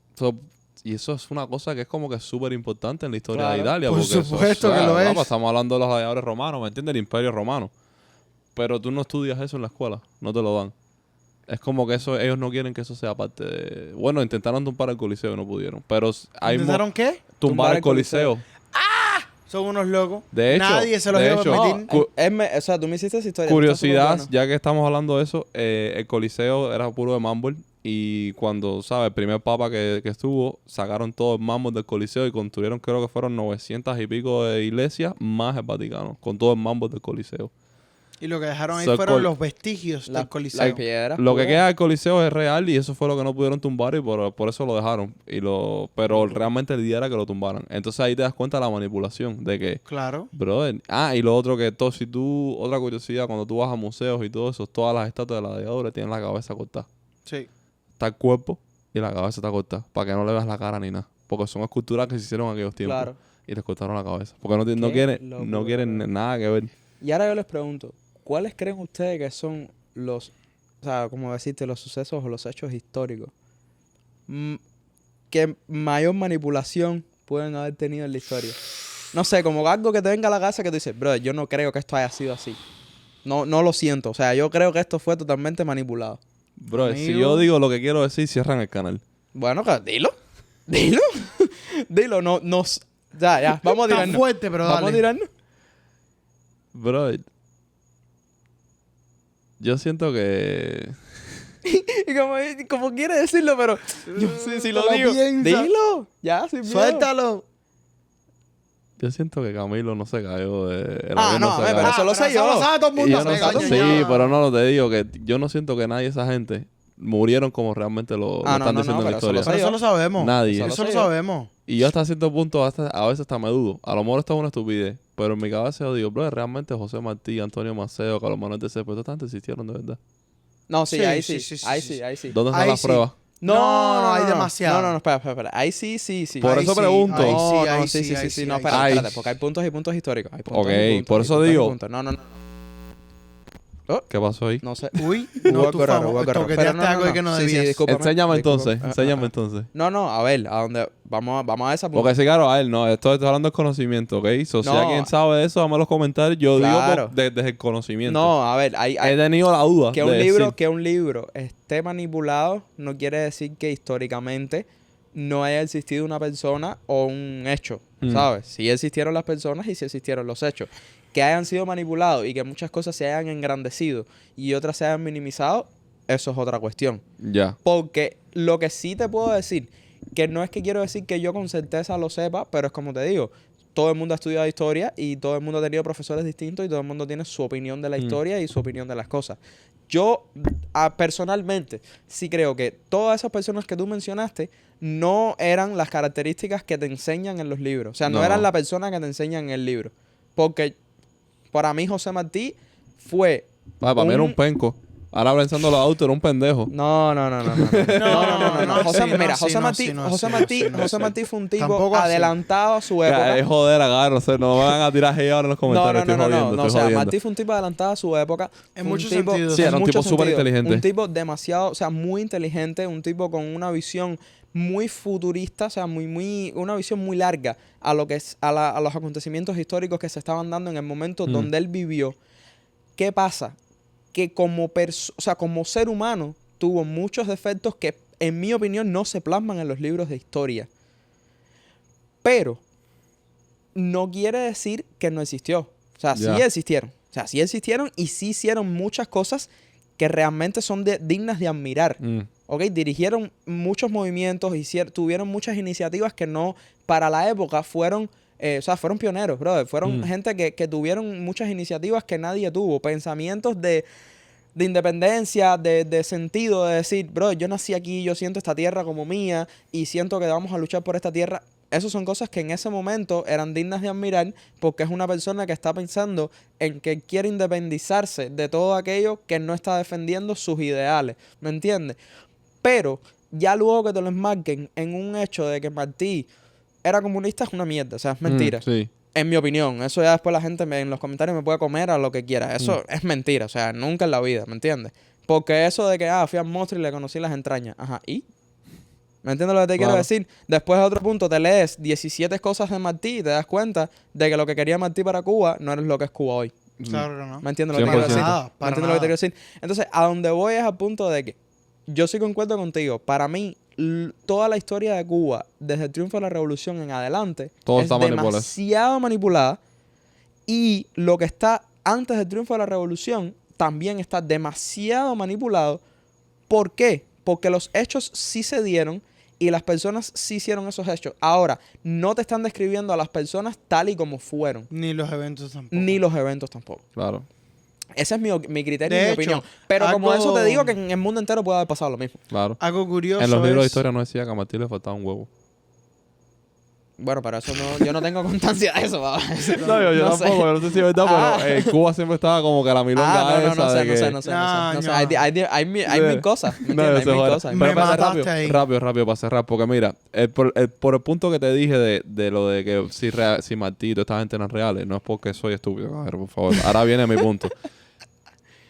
Y eso es una cosa que es como que súper importante en la historia de Italia. Por supuesto que lo es. Estamos hablando de los gladiadores romanos, ¿me entiendes? El Imperio Romano. Pero tú no estudias eso en la escuela. No te lo dan. Es como que eso, ellos no quieren que eso sea parte de... Bueno, intentaron tumbar el Coliseo y no pudieron. Pero ¿Intentaron qué? Tumbar el Coliseo. Son unos locos. De hecho, nadie se los iba a permitir. O sea, tú me hiciste esa historia. Curiosidad, ya que estamos hablando de eso, el Coliseo era puro de mármol. Y cuando, ¿sabes? El primer papa que estuvo, sacaron todo el mármol del Coliseo y construyeron, creo que fueron 900 y pico de iglesias, más el Vaticano, con todo el mármol del Coliseo. Y lo que dejaron ahí So, fueron los vestigios La- del Coliseo. la piedra. Lo que queda del Coliseo es real y eso fue lo que no pudieron tumbar y por eso lo dejaron. Pero realmente el día era que lo tumbaran. Entonces ahí te das cuenta de la manipulación de que, Claro. brother. Y lo otro que todo, si tú, otra curiosidad, cuando tú vas a museos y todo eso, todas las estatuas de la gladiadores tienen la cabeza cortada. Sí. Está el cuerpo y la cabeza está cortada. Para que no le veas la cara ni nada. Porque son esculturas que se hicieron en aquellos tiempos. Claro. Y les cortaron la cabeza. Porque no Qué quieren, locura, no quieren bro. nada que ver. Y ahora yo les pregunto, ¿cuáles creen ustedes que son los, o sea, como decirte, los sucesos o los hechos históricos que mayor manipulación pueden haber tenido en la historia? No sé, como algo que te venga a la cabeza que tú dices, bro, yo no creo que esto haya sido así. No lo siento. O sea, yo creo que esto fue totalmente manipulado. Bro, si Amigo. yo digo lo que quiero decir, cierran el canal. Bueno, dilo. Dilo. Dilo, ya, vamos a Está tirarnos. fuerte, pero Vamos a dale. tirarnos. Bro, yo siento que... Y como quiere decirlo, pero yo sí, si lo Te lo digo. piensa. Dilo. Ya, sin miedo. Suéltalo. Yo siento que Camilo no se cayó de... el Ah, avión no, se pero cayó. eso lo sé yo. Eso lo sabe todo el Y mundo. yo no Me sé- coño, sí, ya. pero no, te digo que yo no siento que nadie de esa gente murieron como realmente lo Ah, están no, diciendo en la pero eso lo historia. sé. Pero eso lo sabemos. Nadie. Eso lo sé yo. sabemos. Y yo hasta cierto punto a veces hasta me dudo. A lo mejor esto es una estupidez. Pero en mi cabeza yo digo, bro, realmente José Martí, Antonio Maceo, Carlos Manuel de Cepeda, todos existieron de verdad. No, sí, Sí, ahí sí, sí. sí, Ahí sí, sí, ahí sí. ¿Dónde están Ahí las sí. pruebas? No, hay demasiado. No, espera. Ahí sí. Por Ahí eso sí, pregunto. ahí No, sí, no, ahí sí, sí, ahí sí. sí, No, ahí sí. espérate, porque hay puntos y puntos históricos. Hay puntos Ok, y puntos, por y eso puntos y digo. puntos. No. ¿Qué pasó ahí? No sé. Uy, Hubo no, tú algo raro, hubo algo raro. toqueteaste algo de que no Sí, debías. discúlpame. Enséñame entonces, Discúlpame. enséñame entonces. No, a ver, a dónde vamos a esa punta. Porque sí, claro, a él no, estoy hablando del conocimiento, ¿ok? So, si No. alguien sabe de eso, dame en los comentarios. Yo Claro. digo desde el conocimiento. No, a ver, He tenido la duda que de un libro esté manipulado no quiere decir que históricamente no haya existido una persona o un hecho, ¿sabes? Sí existieron las personas y sí existieron los hechos. Que hayan sido manipulados y que muchas cosas se hayan engrandecido y otras se hayan minimizado, eso es otra cuestión. Ya. Porque lo que sí te puedo decir, que no es que quiero decir que yo con certeza lo sepa, pero es como te digo, todo el mundo ha estudiado historia y todo el mundo ha tenido profesores distintos y todo el mundo tiene su opinión de la historia y su opinión de las cosas. Yo, personalmente, sí creo que todas esas personas que tú mencionaste no eran las características que te enseñan en los libros. O sea, no No. eran la persona que te enseñan en el libro. Porque para mí José Martí fue... Para mí era un penco. Ahora pensando los autos, era un pendejo. No. José, sí, mira, no, José sí, Martí, no, José sí, Martí, sí, no, José sí. Martí fue un tipo Tampoco así. adelantado a su época. Ya, es joder, agarro, no me van a tirar hate ahora en los comentarios. Estoy jodiendo, O estoy sea, jodiendo. Martí fue un tipo adelantado a su época. En Fue un muchos tipo- sentidos. Sí, era en un muchos tipo súper sentidos. inteligente. Un tipo demasiado, o sea, muy inteligente, un tipo con una visión muy futurista, o sea, una visión muy larga a lo que es, a los acontecimientos históricos que se estaban dando en el momento donde él vivió. ¿Qué pasa? Que como ser humano tuvo muchos defectos que, en mi opinión, no se plasman en los libros de historia. Pero no quiere decir que no existió. O sea, Ya. sí existieron. O sea, sí existieron y sí hicieron muchas cosas que realmente son dignas de admirar. ¿Ok? Dirigieron muchos movimientos, tuvieron muchas iniciativas que no, para la época, fueron pioneros, brother. Fueron gente que tuvieron muchas iniciativas que nadie tuvo. Pensamientos de independencia, de sentido, de decir, bro, yo nací aquí, yo siento esta tierra como mía y siento que vamos a luchar por esta tierra. Esas son cosas que en ese momento eran dignas de admirar porque es una persona que está pensando en que quiere independizarse de todo aquello que no está defendiendo sus ideales. ¿Me entiendes? Pero ya luego que te lo enmarquen en un hecho de que Martí era comunista es una mierda. O sea, es mentira. Sí. En mi opinión. Eso ya después la gente en los comentarios me puede comer a lo que quiera. Eso es mentira. O sea, nunca en la vida. ¿Me entiendes? Porque eso de que, fui al monstruo y le conocí las entrañas. Ajá. ¿Y? ¿Me entiendes lo que te quiero Claro. decir? Después, a otro punto, te lees 17 cosas de Martí y te das cuenta de que lo que quería Martí para Cuba no es lo que es Cuba hoy. Claro que no. ¿Me entiendes lo que te 100%. quiero decir? Nada, ¿Me para entiendes lo que te nada. quiero decir? Entonces, a donde voy es al punto de que yo sí concuerdo contigo. Para mí, toda la historia de Cuba, desde el triunfo de la revolución en adelante, Todo es está manipulado. demasiado manipulada. Y lo que está antes del triunfo de la revolución también está demasiado manipulado. ¿Por qué? Porque los hechos sí se dieron y las personas sí hicieron esos hechos. Ahora, no te están describiendo a las personas tal y como fueron. Ni los eventos tampoco. Ni los eventos tampoco. Claro. Ese es mi criterio De y mi hecho, opinión. Pero como algo- eso te digo que en el mundo entero puede haber pasado lo mismo. Claro. Algo curioso En los libros de es- historia no decía que a Martí le faltaba un huevo. Bueno, pero eso no, yo no tengo constancia de eso, papá. No, yo No sé. tampoco, yo no sé si es verdad, Ah. pero Cuba siempre estaba como que la milonga esa no sé, de no que... sé, no sé. No sé. No. Hay mil cosas, ¿me No, entiendes? eso Hay mil fuera. cosas. Me Pero espérate, mataste ahí. rápido para cerrar. Porque mira, por el punto que te dije de lo de que si Martí y toda esta gente no es reales, no es porque soy estúpido. A ver, por favor. Ahora viene mi punto.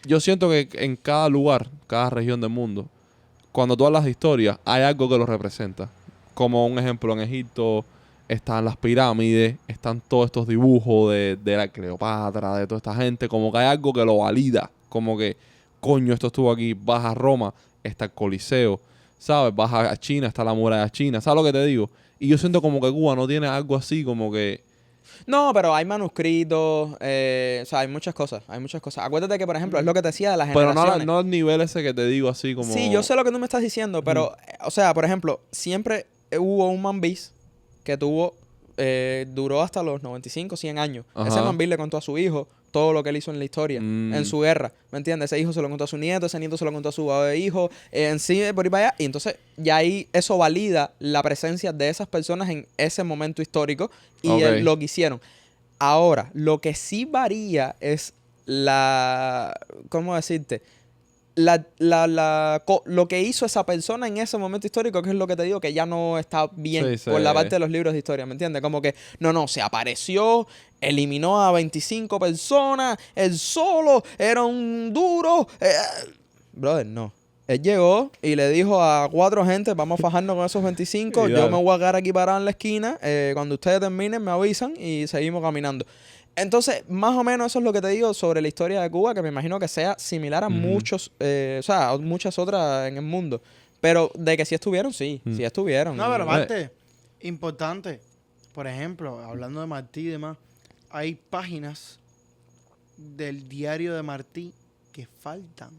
Yo siento que en cada lugar, cada región del mundo, cuando tú hablas de historia, hay algo que lo representa. Como un ejemplo, en Egipto están las pirámides, están todos estos dibujos de la Cleopatra, de toda esta gente. Como que hay algo que lo valida. Como que, coño, esto estuvo aquí. Vas a Roma, está el Coliseo. ¿Sabes? Vas a China, está la muralla china. ¿Sabes lo que te digo? Y yo siento como que Cuba no tiene algo así, como que... No, pero hay manuscritos, o sea, hay muchas cosas, hay muchas cosas. Acuérdate que, por ejemplo, es lo que te decía de las Pero generaciones. no al nivel ese que te digo así como... Sí, yo sé lo que tú me estás diciendo, pero, o sea, por ejemplo, siempre hubo un Mambís que duró hasta los 95, 100 años. Ajá. Ese Mambís le contó a su hijo todo lo que él hizo en la historia, Mm. en su guerra, ¿me entiendes? Ese hijo se lo contó a su nieto, ese nieto se lo contó a su hijo, en sí, por ahí para allá. Y entonces ya ahí eso valida la presencia de esas personas en ese momento histórico y Ok. lo que hicieron. Ahora, lo que sí varía es ¿cómo decirte? Lo que hizo esa persona en ese momento histórico, que es lo que te digo, que ya no está bien Sí, por la sí. parte de los libros de historia, ¿me entiendes? Como que, no, se apareció, eliminó a 25 personas, él solo, era un duro. Brother, no. Él llegó y le dijo a 4 gente, vamos a fajarnos con esos 25, Y yo dale. me voy a quedar aquí parado en la esquina, cuando ustedes terminen me avisan y seguimos caminando. Entonces, más o menos eso es lo que te digo sobre la historia de Cuba, que me imagino que sea similar a Ujú. muchos, o sea, a muchas otras en el mundo. Pero de que sí estuvieron, sí estuvieron. No, pero Y- aparte, importante. Por ejemplo, hablando de Martí y demás, hay páginas del diario de Martí que faltan.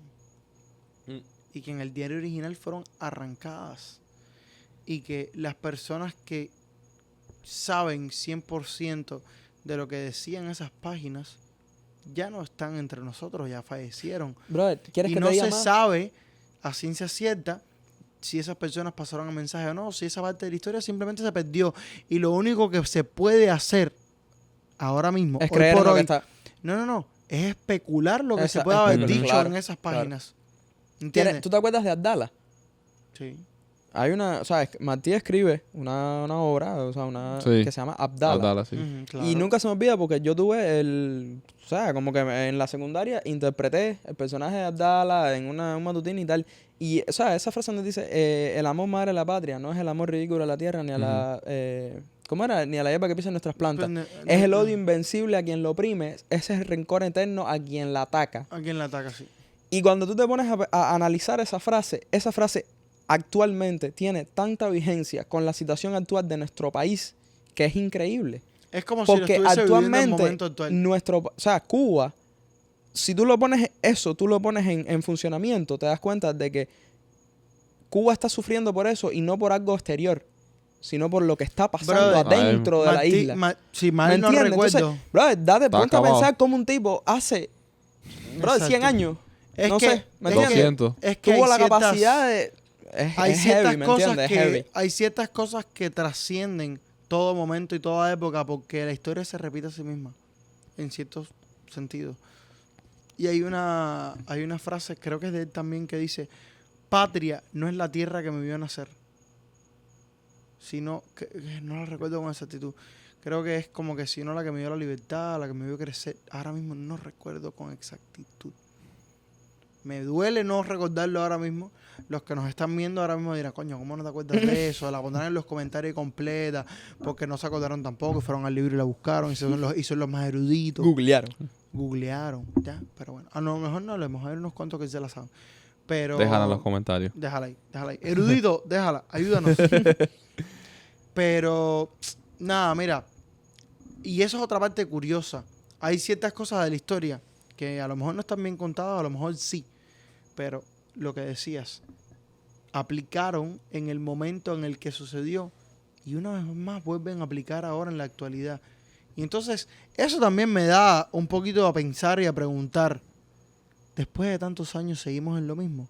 Mm. Y que en el diario original fueron arrancadas. Y que las personas que saben 100% de lo que decían esas páginas ya no están entre nosotros, ya fallecieron. Brother, ¿quieres Y que no te diga se más? sabe a ciencia cierta si esas personas pasaron el mensaje o no, si esa parte de la historia simplemente se perdió. Y lo único que se puede hacer ahora mismo, Es hoy creer por en lo que hoy, está... no, es especular lo que se Esa- puede haber especular, dicho claro, en esas claro. páginas. ¿Entiendes? ¿Tú te acuerdas de Abdala? Sí. Hay una, o sea, Martí escribe una obra, o sea, Sí. que se llama Abdala. Abdala, sí. Ujú, claro. Y nunca se me olvida porque yo tuve o sea, como que en la secundaria interpreté el personaje de Abdala en un matutín y tal. Y, o sea, esa frase donde dice, el amor madre de la patria no es el amor ridículo a la tierra ni a la... ¿cómo era? Ni a la hierba que pisa en nuestras plantas. Pues, Es el odio invencible a quien lo oprime, ese es el rencor eterno a quien la ataca. ¿A quién la ataca? Sí. Y cuando tú te pones a analizar esa frase actualmente tiene tanta vigencia con la situación actual de nuestro país que es increíble. Es como si lo Porque estuviese viviendo en el actualmente momento actual. o sea, Cuba, si tú lo pones en funcionamiento, te das cuenta de que Cuba está sufriendo por eso y no por algo exterior, sino por lo que está pasando Brother, adentro de la Martí- isla. si ¿Me mal no entiendes? recuerdo, Entonces, brother, ponte a acabado. pensar como un tipo hace, brother, 100 Exacto. años, es no que, sé, ¿me es entiendes? que- 200. es que Tuvo hay la ciertas- capacidad de... hay Es ciertas heavy, ¿me cosas entiendes? Es heavy. hay ciertas cosas que trascienden todo momento y toda época porque la historia se repite a sí misma en ciertos sentidos. Y hay una frase, creo que es de él también, que dice: patria no es la tierra que me vio nacer, sino que no la recuerdo con exactitud. Creo que es como que sino la que me dio la libertad, la que me vio crecer. Ahora mismo no recuerdo con exactitud. Me duele no recordarlo ahora mismo. Los que nos están viendo ahora mismo dirán, coño, ¿cómo no te acuerdas de eso? La pondrán en los comentarios completa, porque no se acordaron tampoco, fueron al libro y la buscaron, y son los más eruditos. Googlearon. Googlearon, ya, pero bueno. A lo mejor no, a lo mejor hay unos cuantos que se la saben. Pero... Déjala en los comentarios. Déjala ahí. Erudito, déjala, ayúdanos. Pero, nada, mira. Y eso es otra parte curiosa. Hay ciertas cosas de la historia que a lo mejor no están bien contadas, a lo mejor sí. Pero lo que decías, aplicaron en el momento en el que sucedió y una vez más vuelven a aplicar ahora en la actualidad. Y entonces, eso también me da un poquito a pensar y a preguntar. después de tantos años seguimos en lo mismo.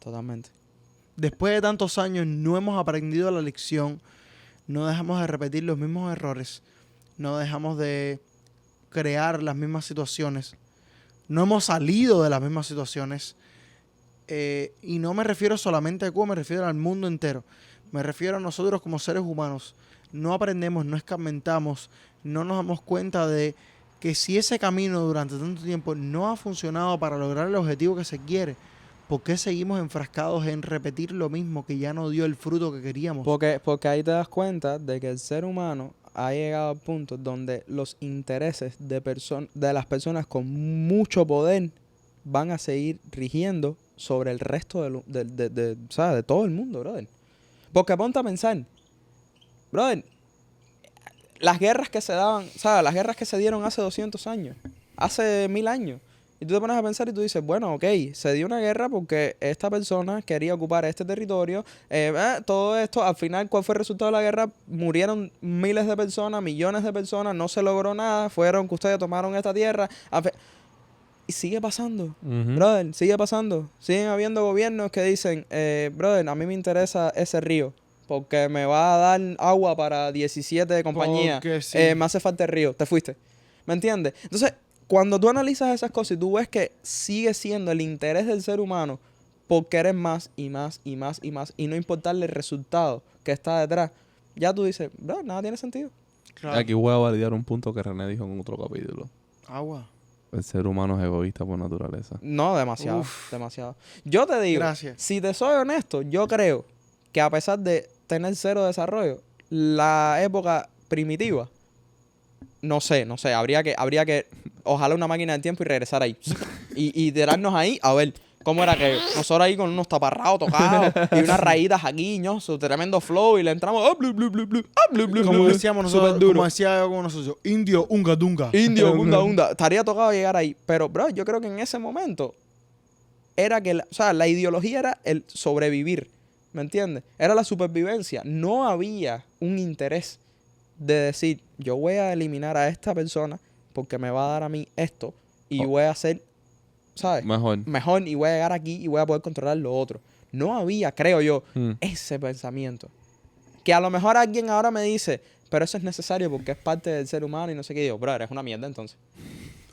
Totalmente. Después de tantos años no hemos aprendido la lección, no dejamos de repetir los mismos errores, no dejamos de crear las mismas situaciones, no hemos salido de las mismas situaciones. Y no me refiero solamente a Cuba, me refiero al mundo entero. Me refiero a nosotros como seres humanos. No aprendemos, no escarmentamos, no nos damos cuenta de que si ese camino durante tanto tiempo no ha funcionado para lograr el objetivo que se quiere, ¿por qué seguimos enfrascados en repetir lo mismo que ya no dio el fruto que queríamos? Porque ahí te das cuenta de que el ser humano ha llegado al punto donde los intereses de las personas con mucho poder van a seguir rigiendo sobre el resto ¿sabes? De todo el mundo, brother. Porque ponte a pensar, brother, las guerras que se daban, ¿sabes? Las guerras que se dieron hace 200 años, hace 1000 años. Y tú te pones a pensar y tú dices, bueno, ok, se dio una guerra porque esta persona quería ocupar este territorio. Todo esto, al final, ¿cuál fue el resultado de la guerra? Murieron miles de personas, millones de personas, no se logró nada, fueron que ustedes tomaron esta tierra. Y sigue pasando, brother, sigue pasando. Siguen habiendo gobiernos que dicen, brother, a mí me interesa ese río porque me va a dar agua para 17 compañías. Porque sí. Me hace falta el río, te fuiste. ¿Me entiendes? Entonces, cuando tú analizas esas cosas y tú ves que sigue siendo el interés del ser humano por querer más y más y más y más y no importarle el resultado que está detrás, ya tú dices, bro, nada tiene sentido. Claro. Aquí voy a validar un punto que René dijo en otro capítulo. Agua. El ser humano es egoísta por naturaleza. No, demasiado, demasiado. Yo te digo, Gracias. si te soy honesto, yo creo que a pesar de tener cero desarrollo, la época primitiva, no sé, habría que ojalá una máquina del tiempo y regresar ahí. y tirarnos ahí a ver cómo era que nosotros ahí con unos taparrados tocados y unas rayitas aquí, ¿no? Su tremendo flow y le entramos, blu, blu, blu, blu, blu, blu, Como blu, decíamos nosotros, súper duro. como decía yo con nosotros, indio, unga, dunga. Indio, unda. Estaría tocado llegar ahí. Pero, bro, yo creo que en ese momento era que, la ideología era el sobrevivir. ¿Me entiendes? Era la supervivencia. No había un interés de decir, yo voy a eliminar a esta persona porque me va a dar a mí esto y voy a hacer, ¿sabes? Mejor y voy a llegar aquí y voy a poder controlar lo otro. No había, creo yo, ese pensamiento. Que a lo mejor alguien ahora me dice, pero eso es necesario porque es parte del ser humano y no sé qué. Digo, bro, eres una mierda entonces.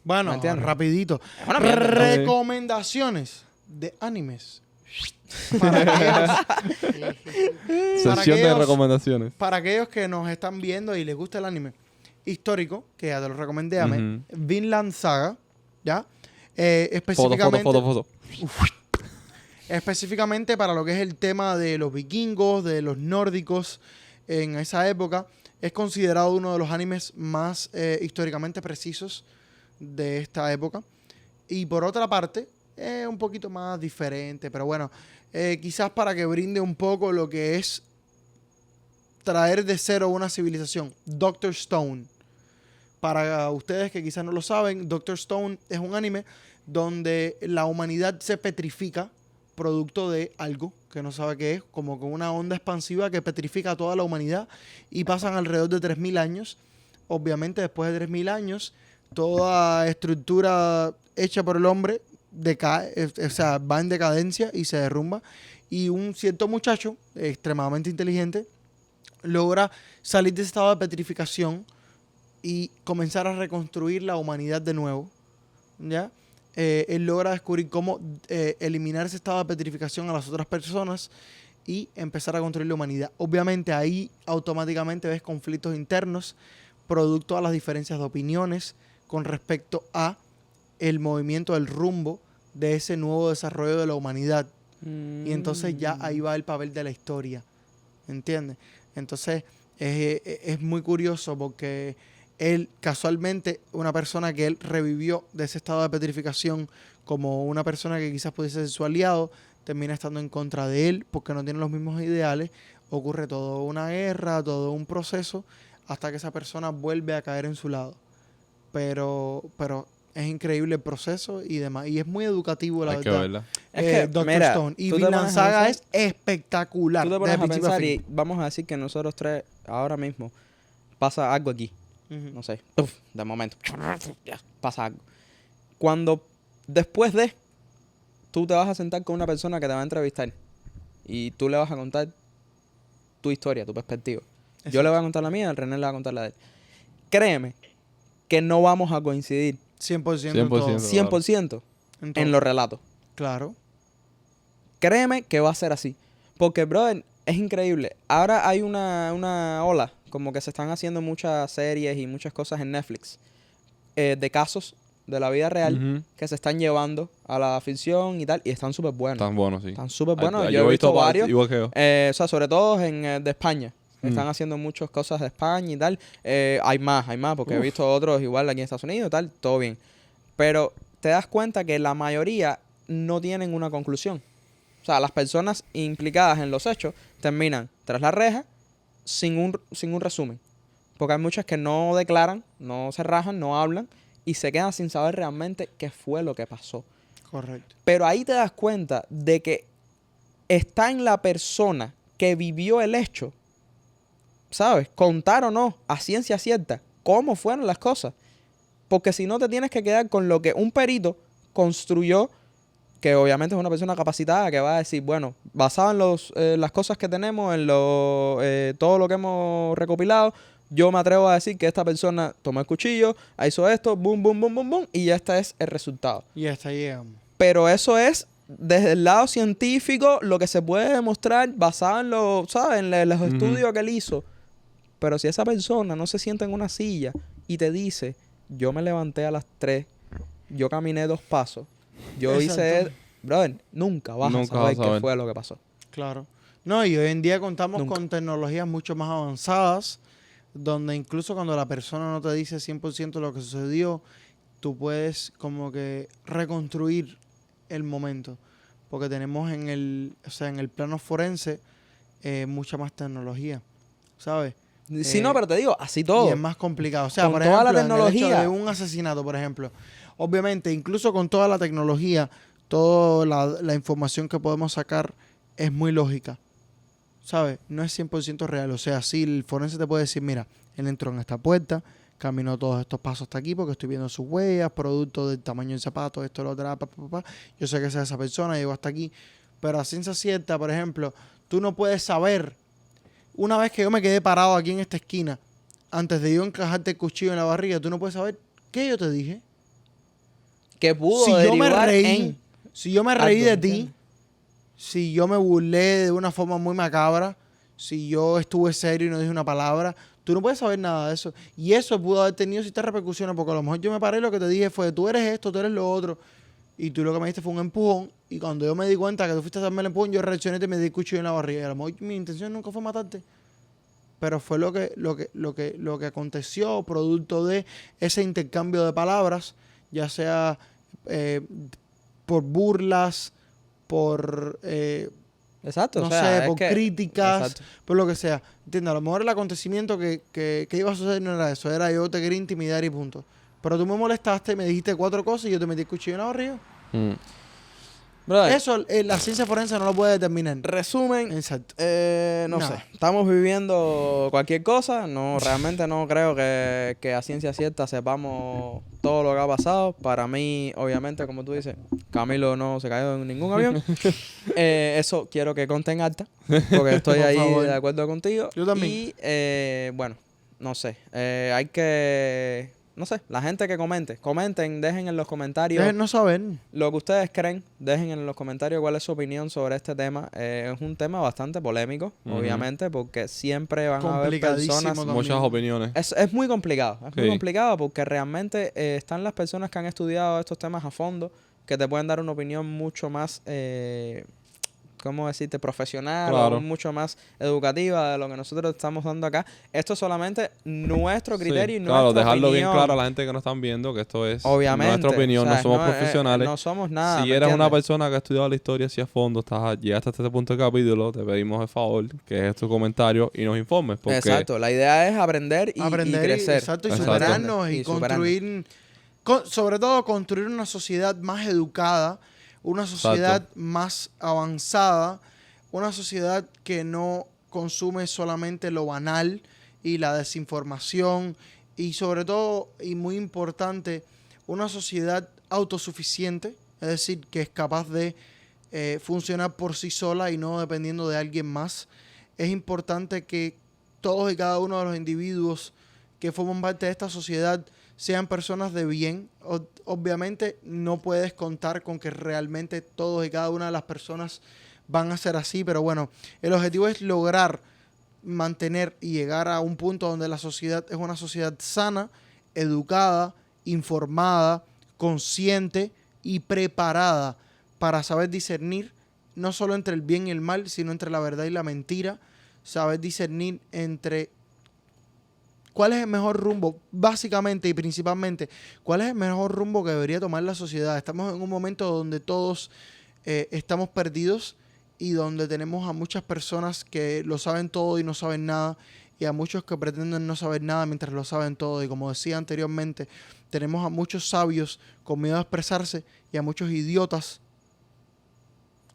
Bueno, ¿Me entiendes? rapidito. Es una mierda. Recomendaciones de animes. Para Sesión de aquellos- recomendaciones. Para aquellos que nos están viendo y les gusta el anime histórico, que ya te lo recomendé, Vinland Saga, ¿ya? Específicamente, Foto. específicamente para lo que es el tema de los vikingos, de los nórdicos en esa época, es considerado uno de los animes más históricamente precisos de esta época. Y por otra parte, es un poquito más diferente, pero bueno, quizás para que brinde un poco lo que es traer de cero una civilización. Doctor Stone. Para ustedes que quizás no lo saben, Doctor Stone es un anime donde la humanidad se petrifica producto de algo que no sabe qué es, como con una onda expansiva que petrifica a toda la humanidad y pasan alrededor de 3000 años. Obviamente, después de 3000 años, toda estructura hecha por el hombre decae, o sea, va en decadencia y se derrumba. Y un cierto muchacho, extremadamente inteligente, logra salir de ese estado de petrificación y comenzar a reconstruir la humanidad de nuevo, ¿ya? Él logra descubrir cómo eliminar ese estado de petrificación a las otras personas y empezar a construir la humanidad. Obviamente ahí automáticamente ves conflictos internos, producto a las diferencias de opiniones con respecto a el movimiento del rumbo de ese nuevo desarrollo de la humanidad. Y entonces ya ahí va el papel de la historia, ¿entiendes? Entonces es muy curioso porque él casualmente, una persona que él revivió de ese estado de petrificación como una persona que quizás pudiese ser su aliado, termina estando en contra de él porque no tiene los mismos ideales. Ocurre toda una guerra, todo un proceso hasta que esa persona vuelve a caer en su lado. Pero es increíble el proceso y demás. Y es muy educativo, la Hay que verdad. verla. Es que, Doctor mira, Stone. Y tú te Vinland pones a Saga pensar- es espectacular. Tú te pones de a principio a pensar fin. y vamos a decir que nosotros tres, ahora mismo, pasa algo aquí. Ujú. No sé, de momento, ya, pasa algo. cuando después de, tú te vas a sentar con una persona que te va a entrevistar y tú le vas a contar tu historia, tu perspectiva. Yo le voy a contar la mía, el René le va a contar la de él. Créeme que no vamos a coincidir 100% en todo. 100% En todo. en los relatos. Claro. Créeme que va a ser así. Porque, brother, es increíble. Ahora hay una ola, como que se están haciendo muchas series y muchas cosas en Netflix de casos de la vida real Ujú. que se están llevando a la ficción y tal, y están súper buenos. Tan bueno, sí. Están súper buenos. Ah, Yo he visto varios. igual que yo. O sea, sobre todo de España. Mm. Están haciendo muchas cosas de España y tal. Hay más, porque he visto otros igual aquí en Estados Unidos y tal, todo bien. Pero te das cuenta que la mayoría no tienen una conclusión. O sea, las personas implicadas en los hechos terminan tras la reja sin un resumen. Porque hay muchas que no declaran, no se rajan, no hablan y se quedan sin saber realmente qué fue lo que pasó. Correcto. Pero ahí te das cuenta de que está en la persona que vivió el hecho, ¿sabes? Contar o no, a ciencia cierta, cómo fueron las cosas. Porque si no te tienes que quedar con lo que un perito construyó, que obviamente es una persona capacitada que va a decir, bueno, basado en las cosas que tenemos, en todo lo que hemos recopilado, yo me atrevo a decir que esta persona tomó el cuchillo, hizo esto, boom, boom, boom, boom, boom, y ya este es el resultado. Y hasta ahí llegamos. Pero eso es desde el lado científico lo que se puede demostrar basado en ¿sabes? En los estudios que él hizo. Pero si esa persona no se sienta en una silla y te dice, yo me levanté a las 3, yo caminé 2 pasos, yo hice... Brother, nunca vas a saber qué fue lo que pasó. Claro. No, y hoy en día contamos Nunca. con tecnologías mucho más avanzadas, donde incluso cuando la persona no te dice 100% lo que sucedió, tú puedes como que reconstruir el momento. Porque tenemos en el plano forense mucha más tecnología, ¿sabes? Sí, no, pero te digo, así todo. Y es más complicado. O sea, Con por toda la ejemplo, en el hecho tecnología. de un asesinato, por ejemplo. Obviamente, incluso con toda la tecnología, toda la información que podemos sacar es muy lógica. ¿Sabes? No es 100% real. O sea, sí, el forense te puede decir, mira, él entró en esta puerta, caminó todos estos pasos hasta aquí porque estoy viendo sus huellas, producto del tamaño del zapato, esto, lo otro, yo sé que es esa persona, llegó hasta aquí. Pero a ciencia cierta, por ejemplo, tú no puedes saber, una vez que yo me quedé parado aquí en esta esquina, antes de yo encajarte el cuchillo en la barriga, tú no puedes saber qué yo te dije. Que pudo Si yo me derivar reí, en... si yo me reí algo, de ¿entiendes? ti, si yo me burlé de una forma muy macabra, si yo estuve serio y no dije una palabra, tú no puedes saber nada de eso. Y eso pudo haber tenido ciertas repercusiones, porque a lo mejor yo me paré y lo que te dije fue, tú eres esto, tú eres lo otro, y tú lo que me diste fue un empujón, y cuando yo me di cuenta que tú fuiste a darme el empujón, yo reaccioné y te me di el cuchillo en la barriga. Y a lo mejor mi intención nunca fue matarte, pero fue lo que aconteció producto de ese intercambio de palabras, ya sea por burlas, por Exacto, no o sea, sé, es por que... críticas, Exacto. por lo que sea. ¿Entiendes? A lo mejor el acontecimiento que iba a suceder no era eso, era yo te quería intimidar y punto. Pero tú me molestaste, me dijiste 4 cosas y yo te metí el cuchillo en la barriga. Mm. Brother, Eso la ciencia forense no lo puede determinar. resumen, Exacto. no No. sé, estamos viviendo cualquier cosa, no, realmente no creo que a ciencia cierta sepamos todo lo que ha pasado. Para mí, obviamente, como tú dices, Camilo no se cayó en ningún avión. Eso quiero que conste en alta, porque estoy Por ahí favor. de acuerdo contigo. Yo también. Y, bueno, no sé, hay que... No sé, la gente que comenten, dejen en los comentarios Déjennos saber. lo que ustedes creen, dejen en los comentarios cuál es su opinión sobre este tema. Es un tema bastante polémico, Ujú. obviamente, porque siempre van a haber Complicadísimo personas... también. Muchas opiniones. Es muy complicado, es muy Sí. complicado porque realmente están las personas que han estudiado estos temas a fondo, que te pueden dar una opinión mucho más, ¿cómo decirte? Profesional, Claro. o mucho más educativa de lo que nosotros estamos dando acá. Esto es solamente nuestro criterio Sí, y claro, nuestra dejarlo bien opinión. claro a la gente que nos están viendo que esto es Obviamente. nuestra opinión, o sea, no somos profesionales. no somos nada. Si ¿me eres una entiendes? persona que ha estudiado la historia así a fondo, llegaste hasta este punto del capítulo, te pedimos el favor que es tu comentario y nos informes. Porque Exacto, la idea es aprender y crecer. Exacto, y Exacto. superarnos y superarnos. construir, sobre todo construir una sociedad más educada, una sociedad más avanzada, una sociedad que no consume solamente lo banal y la desinformación y sobre todo, y muy importante, una sociedad autosuficiente, es decir, que es capaz de funcionar por sí sola y no dependiendo de alguien más. Es importante que todos y cada uno de los individuos que forman parte de esta sociedad sean personas de bien. Obviamente no puedes contar con que realmente todos y cada una de las personas van a ser así, pero bueno, el objetivo es lograr mantener y llegar a un punto donde la sociedad es una sociedad sana, educada, informada, consciente y preparada para saber discernir no solo entre el bien y el mal, sino entre la verdad y la mentira, saber discernir entre cuál es el mejor rumbo, básicamente y principalmente, cuál es el mejor rumbo que debería tomar la sociedad. Estamos en un momento donde todos estamos perdidos y donde tenemos a muchas personas que lo saben todo y no saben nada, y a muchos que pretenden no saber nada mientras lo saben todo. Y como decía anteriormente, tenemos a muchos sabios con miedo a expresarse y a muchos idiotas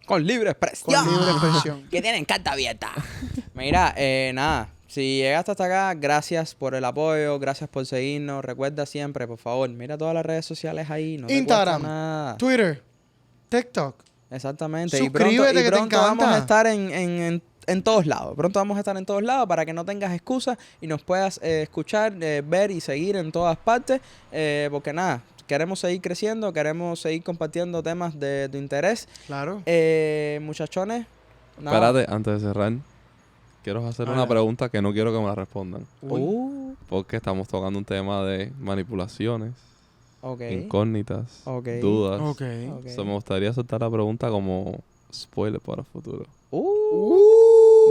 Con libre expresión. con libre expresión. Que tienen carta abierta. Mira, nada. Si llegaste hasta acá, gracias por el apoyo, gracias por seguirnos. Recuerda siempre, por favor, mira todas las redes sociales ahí. No te Instagram, cuesta nada. Twitter, TikTok. Exactamente. Suscríbete, que te pronto vamos encanta. a estar en todos lados. Pronto vamos a estar en todos lados para que no tengas excusas y nos puedas escuchar, ver y seguir en todas partes. Porque nada, queremos seguir creciendo, queremos seguir compartiendo temas de tu interés. Claro. Muchachones, nada. Espérate, antes de cerrar, quiero hacer una Hola. pregunta que no quiero que me la respondan. Uy. Porque estamos tocando un tema de manipulaciones, Ok. incógnitas, Ok. dudas. Ok. Ok. So, me gustaría soltar la pregunta como spoiler para el futuro.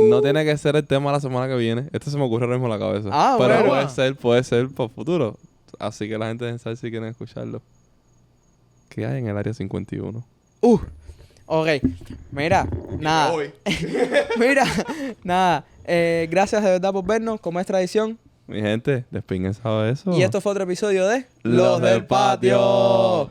No tiene que ser el tema de la semana que viene. Este se me ocurre ahora mismo en la cabeza. Ah, pero bueno. puede ser para el futuro. Así que la gente debe saber si quieren escucharlo. ¿Qué hay en el área 51? Ok. Mira, nada. Mira, nada. Gracias de verdad por vernos, como es tradición. Mi gente, despínguense a eso. Y esto fue otro episodio de Los del Patio.